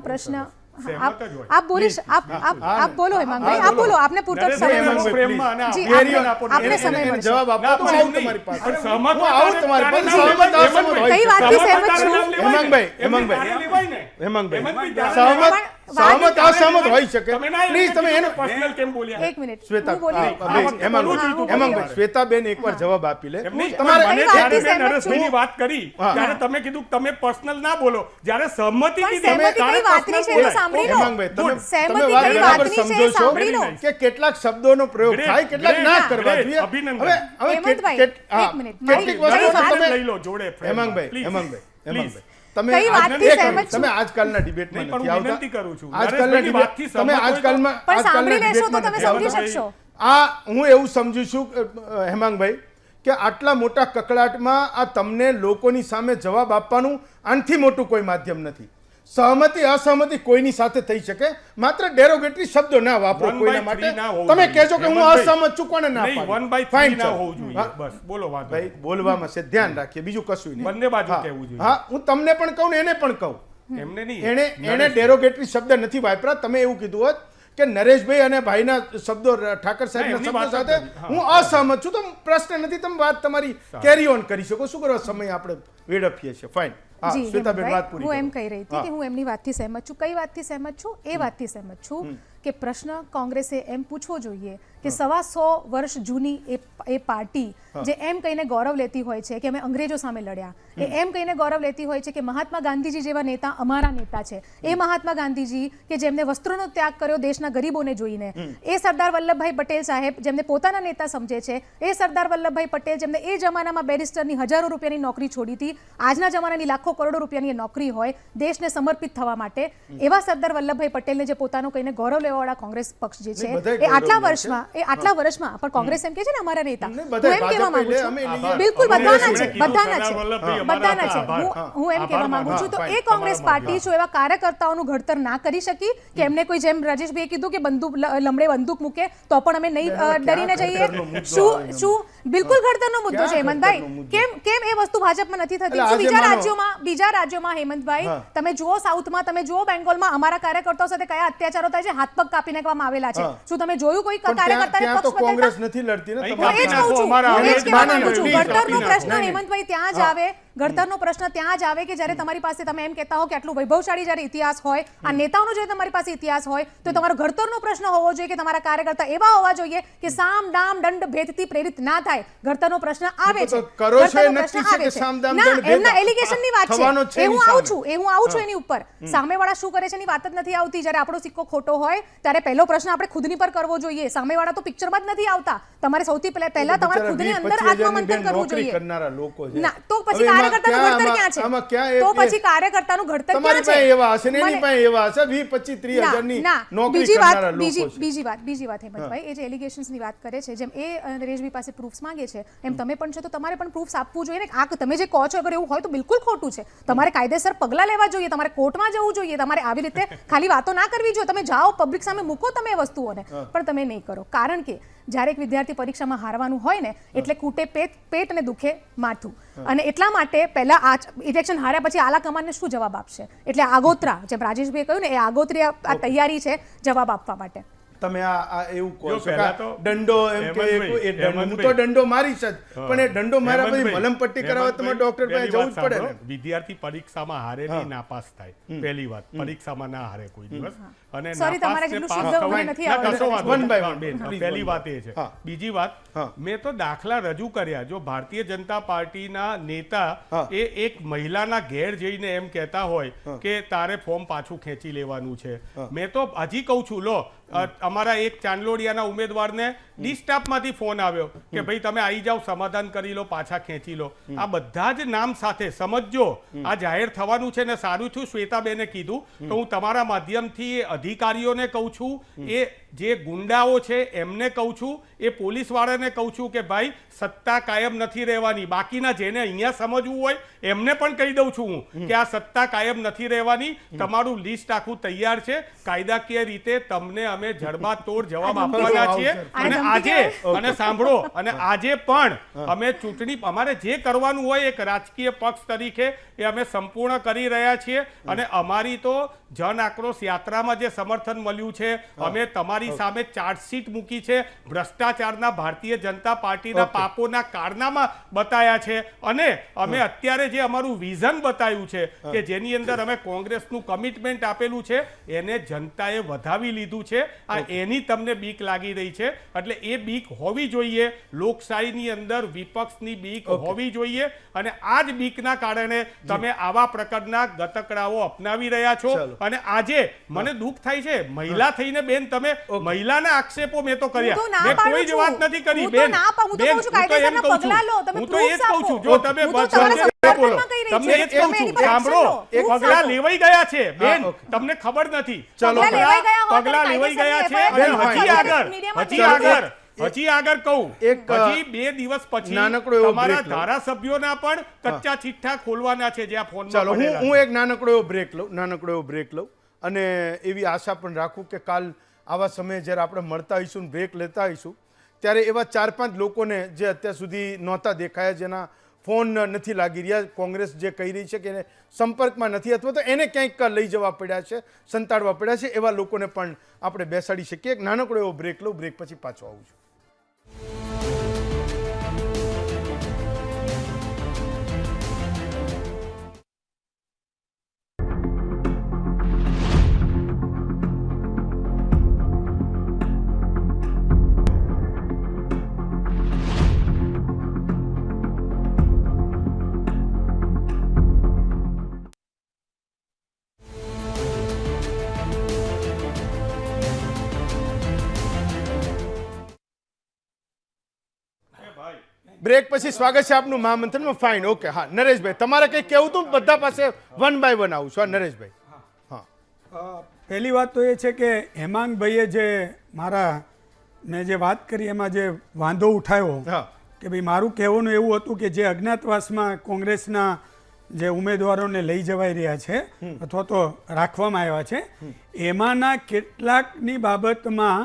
પ્રશ્ન સહેમત જ હોય. आप बोलिए आप बोलो हेमंत भाई आप बोलो आपने पूर्तक समय નરેશભાઈના મળ્યો। પ્રેમમાં અને જી, આપણી આપને- આપો- આપને એને- સમય એને મળશે। જવાબ આપો તો ના, આવું નહીં. તમારી પાસે. પણ સહમત હું આવું તમારી પાસે. તારે સહમત નામ અસહમત લેવાય. હોય. કઈ વાતથી સહેમત તારે છું? નામ લેવાય ને. હેમંતભાઈ, એમની તારે લેવાય ને. હેમંતભાઈ, હેમંતભાઈ, સહમત અસહમત હોઈ શકે. તમે ના પ્લીઝ તમે એનો પર્સનલ કેમ બોલ્યા? એક મિનિટ શ્વેતા, હું બોલી હા, હેમંતભાઈ, શ્વેતાબેન એકવાર જવાબ આપી લે. એમની- તમારે મને કઈ જ્યારે વાતથી મેં સહેમત છું? નરેશભાઈની વાત કરી હા. ત્યારે તમે કીધું કે તમે પર્સનલ ના બોલો. જ્યારે સહમતિ પણ કીધી સહેમતિ ત્યારે કઈ વાતની personal છે એ તો બોલાય. સાંભળી લો। હેમંતભાઈ, તમે સહેમતિ તમે વાત કઈ બરાબર વાતની છે સમજો એ છો સાંભળી લો। કે કેટલાક શબ્દોનો પ્રયોગ Great, થાય, કેટલાક great, ના હા, કરવા great, જોઈએ. અભિનંદન. હવે હેમંતભાઈ, હા, એક મિનિટ. કેટલીક મારી વસ્તુઓ વાત તમે લઈ લો જોડે friend. Hemantbhai, Please. Hemantbhai, Please. હેમંતભાઈ, તમે કઈ વાતથી એક સહેમત મિનિટ, છું? તમે આજકાલના ડિબેટમાં નહીં, પણ નથી હું આવતા. વિનંતી કરું છું. આજકાલના નરેશભાઈની વાતથી ડિબેટ તમે સહમત હોય તો- આજકાલમાં પણ સાંભળી લેશો તો ડિબેટમાં તમે નથી સમજી આવતા. શકશો। હું એવું સમજુ છું હેમાંગભાઈ કે આટલા મોટા કકળાટમાં આ તમને લોકોની સામે જવાબ આપવાનું આનાથી મોટું કોઈ માધ્યમ નથી. સહમતિ અસહમતિ કોઈની સાથે થઈ શકે, માત્ર ડેરોગેટરી શબ્દો ના વાપરો 1/3 કોઈના માટે. ના હોવું તમે જોઈએ. કહેજો કે હું હેમંતભાઈ, અસહમત છું, કોને ના નહીં, પાડું? 1/3 Fine, ના ચાલો. હોવું જોઈએ. હા. બસ બોલો વાંધો ભાઈ નહીં. બોલવામાં છે ધ્યાન રાખીએ, બીજું કશું નહીં. બંને બાજુ હા. કહેવું જોઈએ. હા, હું તમને પણ કહું ને એને પણ કહું. એમને નહીં. એને ડેરોગેટરી શબ્દ નથી વાપરા. તમે એવું કીધું હોત કે નરેશભાઈ અને ભાઈના શબ્દો ઠાકર સાહેબના એમની શબ્દો વાત જ સાથે નથી. હા. હું અસહમત છું, તો પ્રશ્ન નથી, તમે વાત તમારી કેરી ઓન કરી શકો. શું કરવા સમય આપણે વેડફીએ છીએ. ફાઇન. હા, જી શ્વેતાબેન વાત હેમંતભાઈ, પૂરી હું કરો. એમ કહી રહી હતી કે હું એમની વાતથી સહેમત છું। કઈ વાતથી સહેમત છું? એ વાતથી સહેમત છું કે પ્રશ્ન કોંગ્રેસે એમ પૂછવો જોઈએ કે 125 વર્ષ જૂની એ પાર્ટી જે એમ કહીને ગૌરવ લેતી હોય છે કે અમે અંગ્રેજો સામે લડ્યા, એ એમ કહીને ગૌરવ લેતી હોય છે કે મહાત્મા ગાંધીજી જેવા નેતા અમારા નેતા છે, એ મહાત્મા ગાંધીજી કે જેમને વસ્ત્રોનો ત્યાગ કર્યો દેશના ગરીબોને જોઈને, એ સરદાર વલ્લભભાઈ પટેલ સાહેબ જેમને પોતાના નેતા સમજે છે, એ સરદાર વલ્લભભાઈ પટેલ જેમને એ જમાનામાં બેરિસ્ટરની હજારો રૂપિયાની નોકરી છોડી હતી, આજના જમાનાની લાખો કરોડો રૂપિયાની નોકરી હોય દેશને સમર્પિત થવા માટે, એવા સરદાર વલ્લભભાઈ પટેલને જે પોતાનો કહીને ગૌરવ લેવાવાળા કોંગ્રેસ પક્ષ જે છે બધાય એ આટલા ગૌરવ લે છે. વર્ષમાં પણ કોંગ્રેસ એમ કે છે ને અમારા નેતા, નહીં, હું બધાય એમ કહેવા ભાજપ માંગુ લઈએ, છું, અમે લઈએ. બિલકુલ અમે બધાના એમણે છે, કીધું બધાના સરદાર છે, વલ્લભભાઈ અમારા બધાના છે। આભાર. હું એમ કહેવા આભાર માંગુ છું તો માનો. એ કોંગ્રેસ તમારા પાર્ટી જો એવા કાર્યકર્તાઓનું ઘડતર ના કરી શકી કે એમને કોઈ જેમ રાજેશભાઈએ કીધું કે લમડે બંદૂક મૂકે તો પણ અમે નહીં ડરીને જઈએ, શું બિલકુલ ઘડતરનો મુદ્દો છે હેમંતભાઈ? કેમ એ વસ્તુ ભાજપમાં નથી થતી? શું બીજા રાજ્યોમાં હેમંતભાઈ તમે જુઓ, સાઉથમાં તમે જુઓ, બેંગોલમાં અમારા કાર્યકર્તાઓ સાથે કયા અત્યાચારો થાય છે, હાથ પગ કાપી નાખવામાં આવેલા છે, શું તમે જોયું કોઈ પણ કાર્યકર્તાને ત્યાં તો પક્ષ કોંગ્રેસ બદલતા? નથી લડતી ને. અહીં તમારે હું એ જ કહું છું, અમારા હું એ જ કહેવા ના, ના, માંગુ છું, please, ઘડતરનો please, પ્રશ્ન નહીં, હેમંતભાઈ ત્યાં જ આવે, ઘડતરનો પ્રશ્ન ત્યાં જ આવે કે જ્યારે તમારી પાસે તમે એમ કહેતા હો કે આટલું વૈભવશાળી જ્યારે ઇતિહાસ હોય, આ નેતાઓનો જો તમારી પાસે ઇતિહાસ હોય તો તમારો ઘડતરનો પ્રશ્ન હોવો જોઈએ કે તમારા કાર્યકર્તા એવા હોવા જોઈએ કે સામ દામ દંડ ભેદથી પ્રેરિત ના થાય। ઘડતરનો પ્રશ્ન આવે તો છે, કરો છો એ ઘડતરનો નક્કી પ્રશ્ન છે આવે કે છે। સામ દામ ના, દંડ ભેદ એમના એલિગેશનની વાત થવાનો છે, છે એ હું એની આવું સામે. છું, હું આવું છું એની ઉપર। સામેવાળા શું કરે છે એની વાત જ નથી આવતી। જ્યારે આપણો સિક્કો ખોટો હોય ત્યારે પહેલો પ્રશ્ન આપણે ખુદની પર કરવો જોઈએ, સામેવાળા તો પિક્ચરમાં જ નથી આવતા। તમારે સૌથી પહેલા તમારે ખુદની અંદર આત્મમંથન કરવું નોકરી જોઈએ। કરનારા લોકો છે. ના, તો પછી હવે એમાં કાર્યકર્તાનું ઘડતર ક્યાં છે? આમાં ક્યાં તો પછી કાર્યકર્તાનું ઘડતર તમારી ક્યાં છે? પાસે એવા હશે ને એની મને- પાસે એવા હશે 20, 25, 30 હજારની નોકરી બીજી કરનારા વાત લોકો છે. બીજી વાત હેમંતભાઈ, એ જે એલિગેશન્સની વાત કરે છે, જેમ એ નરેશભાઈ પાસે પ્રૂફ્સ માંગે છે, એમ તમે પણ છો તો તમારે પણ પ્રૂફ્સ આપવું જોઈએ ને। આ તમે જે કહો છો અગર એવું હોય તો બિલકુલ ખોટું છે, તમારે કાયદેસર પગલાં લેવા જોઈએ, તમારે કોર્ટમાં જવું જોઈએ, તમારે આવી રીતે ખાલી વાતો ના કરવી જોઈએ। તમે જાઓ પબ્લિક સામે મૂકો તમે એ વસ્તુઓને, પણ તમે નહીં કરો, કારણ કે જ્યારે એક વિદ્યાર્થી પરીક્ષામાં હારવાનું હોય ને એટલે કૂટે પેટ ને દુખે માથું, અને એટલા માટે પહેલા આ ઇલેક્શન હાર્યા પછી આલા કમાનને શું જવાબ આપશે? એટલે આગોતરા, જેમ રાજેશભાઈએ કહ્યું ને, એ આગોતરી આ તૈયારી છે જવાબ આપવા માટે। તમે આ એવું કહો જો છો કે પહેલા આ તો દંડો એમ કે હેમંતભાઈ, એ દંડ- હું તો હેમંતભાઈ. દંડો મારીશ જ, પણ એ દંડો માર્યા પછી હેમંતભાઈ, મલમપટ્ટી કરાવવા તમારે ડોક્ટર પાસે પહેલી જવું જ વાત પડે ને. સાંભળો, વિદ્યાર્થી પરીક્ષામાં હારે નહીં નાપાસ થાય, પહેલી વાત, પરીક્ષામાં ના હારે કોઈ દિવસ, અને Sorry, તમારા નાપાસને જેટલું પાસ શુદ્ધ થવું- મને નથી ના, આવડતું. કશો વાંધો One by નહીં. one, બેન, please, પહેલી one વાત by એ છે। હા. બીજી વાત, હા. મેં તો દાખલા રજૂ કર્યા, જો ભારતીય જનતા પાર્ટીના નેતા હા. એ એક મહિલાના ઘેર જઈને એમ કહેતા હોય કે તારે ફોર્મ પાછું ખેંચી લેવાનું છે, મેં તો હજી કહું છું, લો અમારા એક ચાંદલોડિયાના ઉમેદવારને ડી સ્ટાફમાંથી ફોન આવ્યો કે ભાઈ તમે આવી જાઓ, સમાધાન કરી લો, પાછા ખેંચી લો। આ બધા જ નામ સાથે સમજજો, આ જાહેર થવાનું છે ને સારું થયું શ્વેતાબેને કીધું, તો હું તમારા માધ્યમથી એ અધિકારીઓને કહું છું, એ જે ગુંડાઓ છે એમને કહું છું, એ પોલીસવાળાને કહું છું કે ભાઈ સત્તા કાયમ નથી રહેવાની. બાકીના જેને અહીંયા સમજવું હોય એમને પણ કહી દઉં છું હું કે આ સત્તા કાયમ નથી રહેવાની. તમારું લિસ્ટ આખું તૈયાર છે. કાયદાકીય રીતે તમને અમે જડબાતોડ જવાબ આપવાના છીએ. અને આજે અને સાંભળો, અને આજે પણ અમે ચૂંટણી, અમારે જે કરવાનું હોય એક રાજકીય પક્ષ તરીકે એ અમે સંપૂર્ણ કરી રહ્યા છીએ. અને અમારી તો જન આક્રોશ યાત્રામાં જે સમર્થન મળ્યું છે, અમે તમારી સામે ચાર્જશીટ મૂકી છે, ભ્રષ્ટાચારના ભારતીય જનતા પાર્ટીના પાપોના કારનામા બતાવ્યા છે. અને અમે અત્યારે જે અમારું વિઝન બતાવ્યું છે કે જેની અંદર અમે કોંગ્રેસનું કમિટમેન્ટ આપેલું છે એને જનતાએ વધાવી લીધું છે. આ એની તમને બીક લાગી રહી છે, એટલે એ બીક હોવી જોઈએ. લોકશાહીની અંદર વિપક્ષની બીક હોવી જોઈએ. અને આ જ બીકના કારણે તમે આવા પ્રકારના ગતકડાઓ અપનાવી રહ્યા છો. અને આજે મને દુઃખ થાય છે, મહિલા થઈને બેન તમે મહિલાના આક્ષેપો મેં તો કર્યા, મેં કોઈ જ વાત નથી કરી બેન. હું તો એમ કહું છું, હું તો એ જ કહું છું, જો તમે બોલો તમને એ જ કહું છું, સાંભળો, પગલા લેવાઈ ગયા છે બેન, તમને ખબર નથી. પગલા લેવાઈ ગયા છે અને હજી આગળ કહું, હજી 2 દિવસ પછી તમારા ધારાસભ્યોના પણ કચ્ચા ચિઠ્ઠા ખોલવાના છે જ્યાં ફોનમાં. હું એક નાનકડો એવો બ્રેક લઉં અને એવી આશા પણ રાખું કે કાલ આવા સમયે જ્યારે આપણે મળતા હોઈશું, બ્રેક લેતા હોઈશું, ત્યારે એવા 4-5 લોકોને જે અત્યાર સુધી નહોતા દેખાયા, જેના ફોન નથી લાગી રહ્યા, કોંગ્રેસ જે કહી રહી છે કે એને સંપર્કમાં નથી અથવા તો એને ક્યાંક લઈ જવા પડ્યા છે, સંતાડવા પડ્યા છે, એવા લોકોને પણ આપણે બેસાડી શકીએ. એક નાનકડો એવો બ્રેક લઉં, બ્રેક પછી પાછો આવું છું. બ્રેક પછી સ્વાગત છે આપનું મહામંથનમાં. Fine, okay. હા નરેશભાઈ, તમારે કંઈક કહેવું હતું? બધા પાસે 1 બાય 1 આવું છું. નરેશભાઈ, હા, પહેલી વાત તો એ છે કે હેમાંગભાઈએ જે મેં જે વાત કરી એમાં જે વાંધો ઉઠાવ્યો કે ભાઈ મારું કહેવાનું એવું હતું કે જે અજ્ઞાતવાસમાં કોંગ્રેસના જે ઉમેદવારોને લઈ જવાઈ રહ્યા છે અથવા તો રાખવામાં આવ્યા છે, એમાંના કેટલાકની બાબતમાં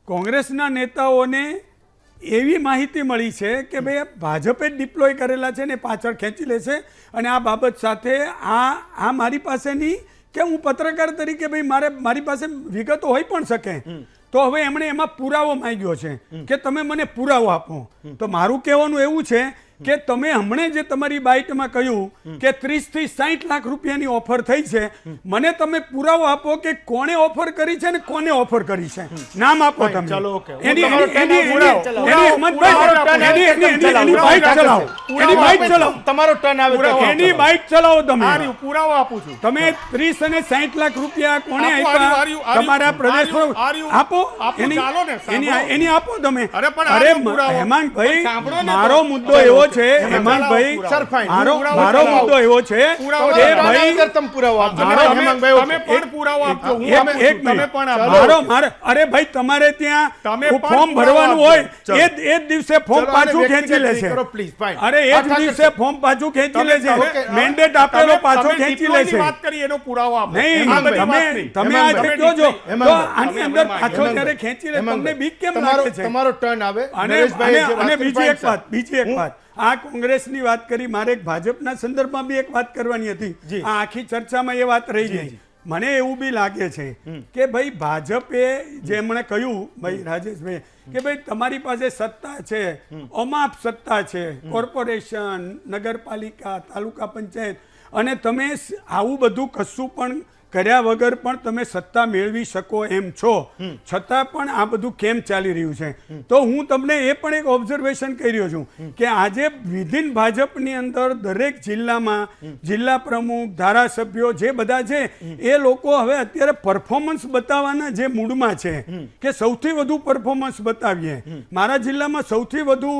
કોંગ્રેસના નેતાઓને એવી માહિતી મળી છે કે ભાઈ ભાજપે જ ડિપ્લોય કરેલા છે ને પાછળ ખેંચી લેશે. અને આ બાબત સાથે આ મારી પાસેની કે હું પત્રકાર તરીકે ભાઈ મારી પાસે વિગતો હોઈ પણ શકે, તો હવે એમણે એમાં પુરાવો માંગ્યો છે કે તમે મને પુરાવો આપો. તો મારું કહેવાનું એવું છે કે તમે હમણે જે તમારી બાઇટમાં કહ્યું કે 30 થી 60 લાખ રૂપિયાની ઓફર થઈ છે, મને તમે પુરાવો આપો કે કોણે ઓફર કરી છે ને કોને ઓફર કરી છે, નામ આપો તમે. ચલો, ઓકે. એની બાઇટ ચલાવો, તમારો ટર્ન આવે, એની બાઇટ ચલાવો તમે. પુરાવો આપું છું. તમે 30 અને 60 લાખ રૂપિયા કોણે આપ્યા તમારા પ્રદેશ આપો, એની આપો તમે. અરે હેમાંગભાઈ, મારો મુદ્દો એવો છે, હેમાંગભાઈ, મારો મુદ્દો એવો છે કે ભાઈ તમે પુરાવો આપજો. તમે પણ પુરાવો આપજો. એક મિનિટ, અરે ભાઈ તમારે ત્યાં ફોર્મ ભરવાનું હોય એ જ દિવસે ફોર્મ પાછું ખેંચી લે છે. અરે એ જ દિવસે ફોર્મ પાછું ખેંચી લે છે, મેન્ડેટ આપેલો પાછો ખેંચી લે છે. વાત કરી એનો પુરાવો આપો. નહીં, તમે આજે કહો છો તો આની અંદર પાછો જ્યારે ખેંચી લે તમને બીક કેમ લાગે છે? તમારો ટર્ન આવે. અને બીજી એક વાત, આ કોંગ્રેસની વાત કરી, મારે એક ભાજપના સંદર્ભમાં બી એક વાત કરવાની હતી. આ આખી ચર્ચામાં એ વાત રહી ગઈ. મને એવું બી લાગે છે કે ભાઈ ભાજપે જે એમણે કહ્યું ભાઈ રાજેશભાઈ કે ભાઈ તમારી પાસે સત્તા છે, અમાપ સત્તા છે, કોર્પોરેશન, નગરપાલિકા, તાલુકા પંચાયત, અને તમે આવું બધું કશું પણ કર્યા વગર પણ તમે સત્તા મેળવી શકો એમ છો, છતાં પણ આ બધું કેમ ચાલી રહ્યું છે? તો હું તમને એ પણ એક ઓબ્ઝર્વેશન કરી રહ્યો છું કે આજે વિધિન ભાજપની અંદર દરેક જિલ્લામાં જિલ્લા પ્રમુખ, ધારાસભ્યો જે બધા છે એ લોકો હવે અત્યારે પરફોર્મન્સ બતાવવાના જે મૂડમાં છે કે સૌથી વધુ પરફોર્મન્સ બતાવીએ. મારા જિલ્લામાં સૌથી વધુ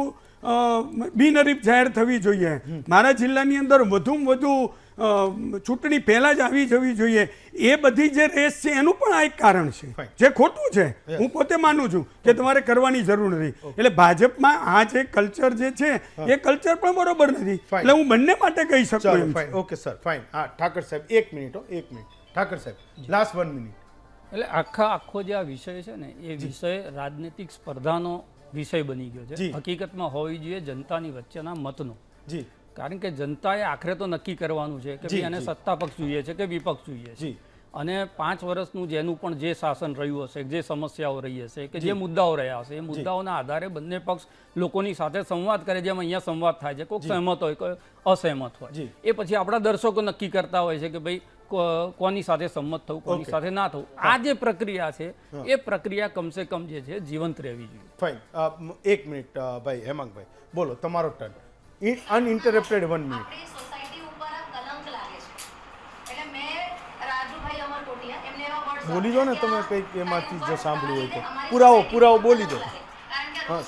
બિનહરીફ જાહેર થવી જોઈએ. મારા જિલ્લાની અંદર વધુમાં વધુ ચૂંટણી પહેલાં જ આવી જવી જોઈએ, એ બધી જે રેસ છે એનું પણ આ એક કારણ છે જે ખોટું છે. હું પોતે માનું છું કે તમારે કરવાની જરૂર નથી. એટલે ભાજપમાં આ જે કલ્ચર જે છે એ કલ્ચર પણ બરોબર નથી. એટલે હું બંને માટે કહી શકું એમ છું. Okay sir, fine. હા ઠાકર સાહેબ, 1 મિનિટ, 1 મિનિટ. ઠાકર સાહેબ, લાસ્ટ 1 મિનિટ. એટલે આખો જે આ વિષય છે ને એ વિષય રાજનીતિક સ્પર્ધાનો વિષય બની ગયો છે. હકીકતમાં હોવી જોઈએ જનતાની વચ્ચેના મતનો. જી. કારણ કે જનતાએ આખરે તો નક્કી કરવાનું છે કે ભાઈ એને સત્તા પક્ષ જોઈએ છે કે વિપક્ષ જોઈએ છે. અને 5 વર્ષનું જેનું પણ જે શાસન રહ્યું હશે, જે સમસ્યાઓ રહી હશે, કે જે મુદ્દાઓ રહ્યા હશે, એ મુદ્દાઓના આધારે બંને પક્ષ લોકોની સાથે સંવાદ કરે, જેમ અહીંયા સંવાદ થાય છે, કોઈક સહેમત હોય, કોઈ અસહેમત હોય, એ પછી આપણા દર્શકો નક્કી કરતા હોય છે કે ભાઈ કોની સાથે સંમત થવું, કોની સાથે ના થવું. આ જે પ્રક્રિયા છે એ પ્રક્રિયા કમસે કમ જે છે જીવંત રહેવી જોઈએ. ફાઇન. 1 મિનિટ ભાઈ હેમાંગભાઈ, બોલો, તમારો ટર્ન. Uninterrupted 1 minute. બોલી દો ને તમે કંઈક એમાંથી જે સાંભળ્યું હોય તો પુરાવો બોલી દો.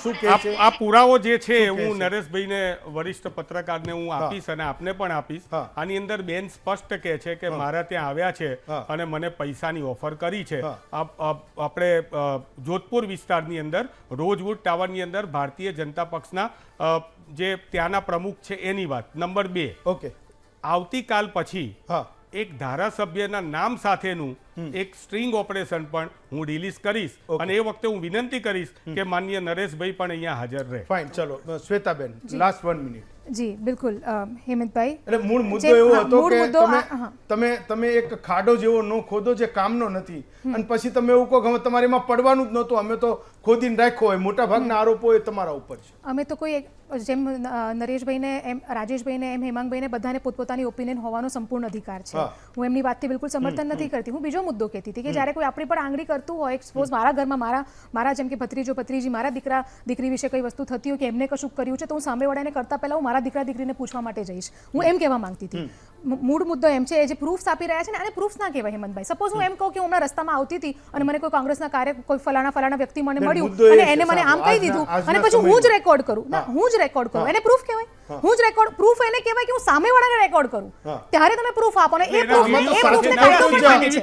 શું કહે છે આ પુરાવો જે છે હું નરેશભાઈને વરિષ્ઠ પત્રકારને હું આપીશ અને આપને પણ આપીશ. આની અંદર બેન સ્પષ્ટ કહે છે કે મારા ત્યાં આવ્યા છે અને મને પૈસાની ઓફર કરી છે. આપણે જોધપુર વિસ્તારની અંદર રોજવુડ ટાવરની અંદર ભારતીય જનતા પક્ષના જે ત્યાંના પ્રમુખ છે એની વાત. નંબર 2, ઓકે, આવતીકાલ પછી એક ધારાસભ્યના નામ સાથેનું એક સ્ટ્રિંગ ઓપરેશન પણ હું રિલીઝ કરીશ અને એ વખતે હું વિનંતી કરીશ કે માનનીય નરેશભાઈ પણ અહીંયા હાજર રહે. ફાઇન. ચલો શ્વેતાબેન, લાસ્ટ 1 મિનિટ. જી બિલકુલ હેમંતભાઈ. એટલે મૂળ મુદ્દો એવો હતો કે તમે એક ખાડો જેવો ન ખોદો જે કામનો નથી અને પછી તમે એવું કહો કે તમારે એમાં પડવાનું જ નહોતું, અમે તો ખોદીને રાખ્યો હોય. મોટા ભાગના આરોપો એ તમારા ઉપર છે. અમે તો કોઈ જેમ નરેશભાઈને એમ રાજેશભાઈને એમ હેમાંગભાઈને બધાને પોતપોતાની ઓપિનિયન હોવાનો સંપૂર્ણ અધિકાર છે. હું એમની વાતથી બિલકુલ સમર્થન નથી કરતી. હું બીજો મુદ્દો કહેતી હતી કે જ્યારે કોઈ આપણી પર આંગળી કરતું હોય, સપોઝ મારા ઘરમાં મારા જેમ કે ભત્રીજો ભત્રીજી મારા દીકરા દીકરી વિશે કઈ વસ્તુ થતી હોય કે એમને કશું કર્યું છે, તો હું સામેવાળાને કરતા પહેલા હું મારા દીકરા દીકરીને પૂછવા માટે જઈશ. હું એમ કહેવા માંગતી હતી. મૂળ મુદ્દો એમ છે, જે પ્રૂફ્સ આપી રહ્યા છે ને, આને પ્રૂફ્સ ના કહેવાય હેમંતભાઈ. સપોઝ હું એમ કહું કે હું હમણાં રસ્તામાં આવતી હતી અને મને કોઈ કોંગ્રેસના કાર્ય કોઈ ફલાણા વ્યક્તિ મને મળ્યું અને એને મને આમ કહી દીધું અને પછી હું જ રેકોર્ડ કરું. ના, હું જ રેકોર્ડ કરું, એને પ્રૂફ કહેવાય? હું જ રેકોર્ડ, પ્રૂફ એને કહેવાય કે હું સામેવાળાને રેકોર્ડ કરું. ત્યારે તમે પ્રૂફ આપો ને એ પ્રૂફને કાયદો પણ માને છે.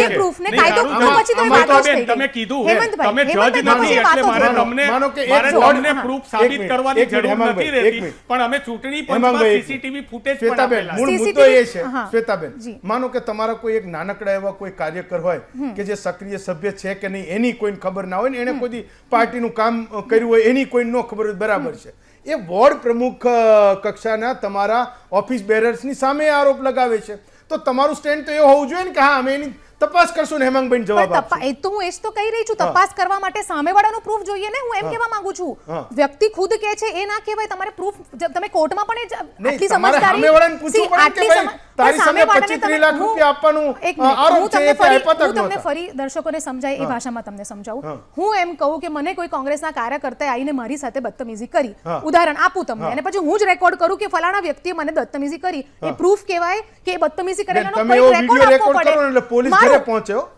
એ પ્રૂફને કાયદો તો પછી તો એ વાત જ થઈ ગઈ. તમે કીધું તમે જજ નથી એટલે મારે તમને પ્રૂફ સાબિત કરવાની જરૂર નથી રહેતી, પણ અમે ચૂંટણી પંચમાં સીસીટીવી ફૂટેજ પણ આપેલા. મૂળ મુદ્દો એ છે શ્વેતાબેન, માનો કે તમારા કોઈ એક નાનકડા એવા કોઈ કાર્યકર હોય કે જે સક્રિય સભ્ય છે કે નહીં એની કોઈને ખબર ના હોય ને એને કોઈ પાર્ટીનું કામ કર્યું હોય એની કોઈ ન ખબર હોય, બરાબર છે. એ વોર્ડ પ્રમુખ કક્ષાના તમારા ઓફિસ બેરર્સની સામે આરોપ લગાવે છે, તો તમારું સ્ટેન્ડ તો એ હોવું જોઈએ ને કે હા અમે એની તપાસ કરશું ને હેમાંગભાઈ જવાબ આપશે. એ તો હું એ જ તો કહી રહી છું, તપાસ કરવા માટે સામેવાળાનો પ્રૂફ જોઈએ ને. હું એમ કહેવા માંગુ છું, વ્યક્તિ ખુદ કહે છે એ ના કહેવાય. તમારે પ્રૂફ તમે કોર્ટમાં પણ આટલી સમજદારી સામેવાળાને પૂછવું પડે કે ભાઈ તારી સામે 25-30 લાખ રૂપિયા આપવાનું આરોપ છે, એ આપ્યા હું તમને ફરી દર્શકોને સમજાય એ ભાષામાં તમને સમજાવું. હું એમ કહું કે મને કોઈ કોંગ્રેસના કાર્યકર્તાએ આવીને મારી સાથે બદતમીઝી કરી, ઉદાહરણ આપું તમને, અને પછી હું જ રેકોર્ડ કરું કે ફલાણા વ્યક્તિએ મને બદતમીઝી કરી, એ પ્રૂફ કહેવાય કે એ બદતમીઝી કરેલાનો કોઈ રેકોર્ડ આપવો પડે.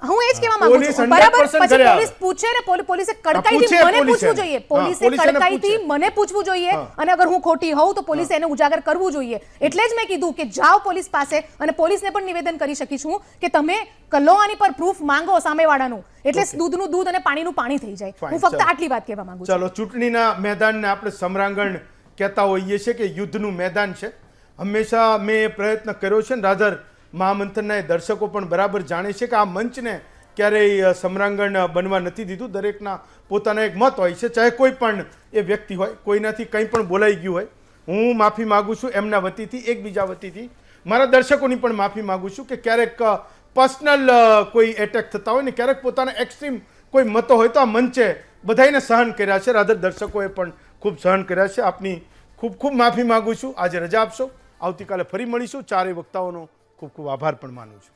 હું એ જ કહેવા માંગુ છું. બરાબર, પછી પોલીસ પૂછે ને, પોલીસે કડકાઈથી મને પૂછવું જોઈએ. પોલીસે કડકાઈથી મને પૂછવું જોઈએ અને અગર હું ખોટી હોઉં તો પોલીસે એને ઉજાગર કરવું જોઈએ. એટલે જ મેં કીધું કે જાઓ પોલીસ પાસે અને પોલીસને પણ નિવેદન કરી શકી છું કે તમે લો આની પર પ્રૂફ માંગો સામેવાળાનું, એટલે દૂધનું દૂધ અને પાણીનું પાણી થઈ જાય. હું ફક્ત આટલી વાત કહેવા માંગુ છું. ચલો, ચૂંટણીના મેદાનને આપણે સમરાંગણ કહેતા હોઈએ છીએ કે યુદ્ધનું મેદાન છે. હંમેશા મેં એ પ્રયત્ન કર્યો છે ને રાધર મહામંથનના દર્શકો પણ બરાબર જાણે છે કે આ મંચને ક્યારેય સમરાંગણ બનવા નથી દીધું. દરેકના પોતાના એક મત હોય છે, ચાહે કોઈ પણ એ વ્યક્તિ હોય, કોઈનાથી કંઈ પણ બોલાઈ ગયું હોય. હું માફી માગું છું એમના વતીથી, એકબીજા વતીથી મારા દર્શકોની પણ માફી માગું છું કે ક્યારેક પર્સનલ કોઈ એટેક થતા હોય ને ક્યારેક પોતાના એક્સ્ટ્રીમ કોઈ મતો હોય તો આ મંચે બધાને સહન કર્યા છે. રાધર દર્શકોએ પણ ખૂબ સહન કર્યા છે. આપની ખૂબ ખૂબ માફી માગું છું. આજે રજા આપશો, આવતીકાલે ફરી મળીશું. ચારેય વક્તાઓનો ખૂબ ખૂબ આભાર પણ માનું છું.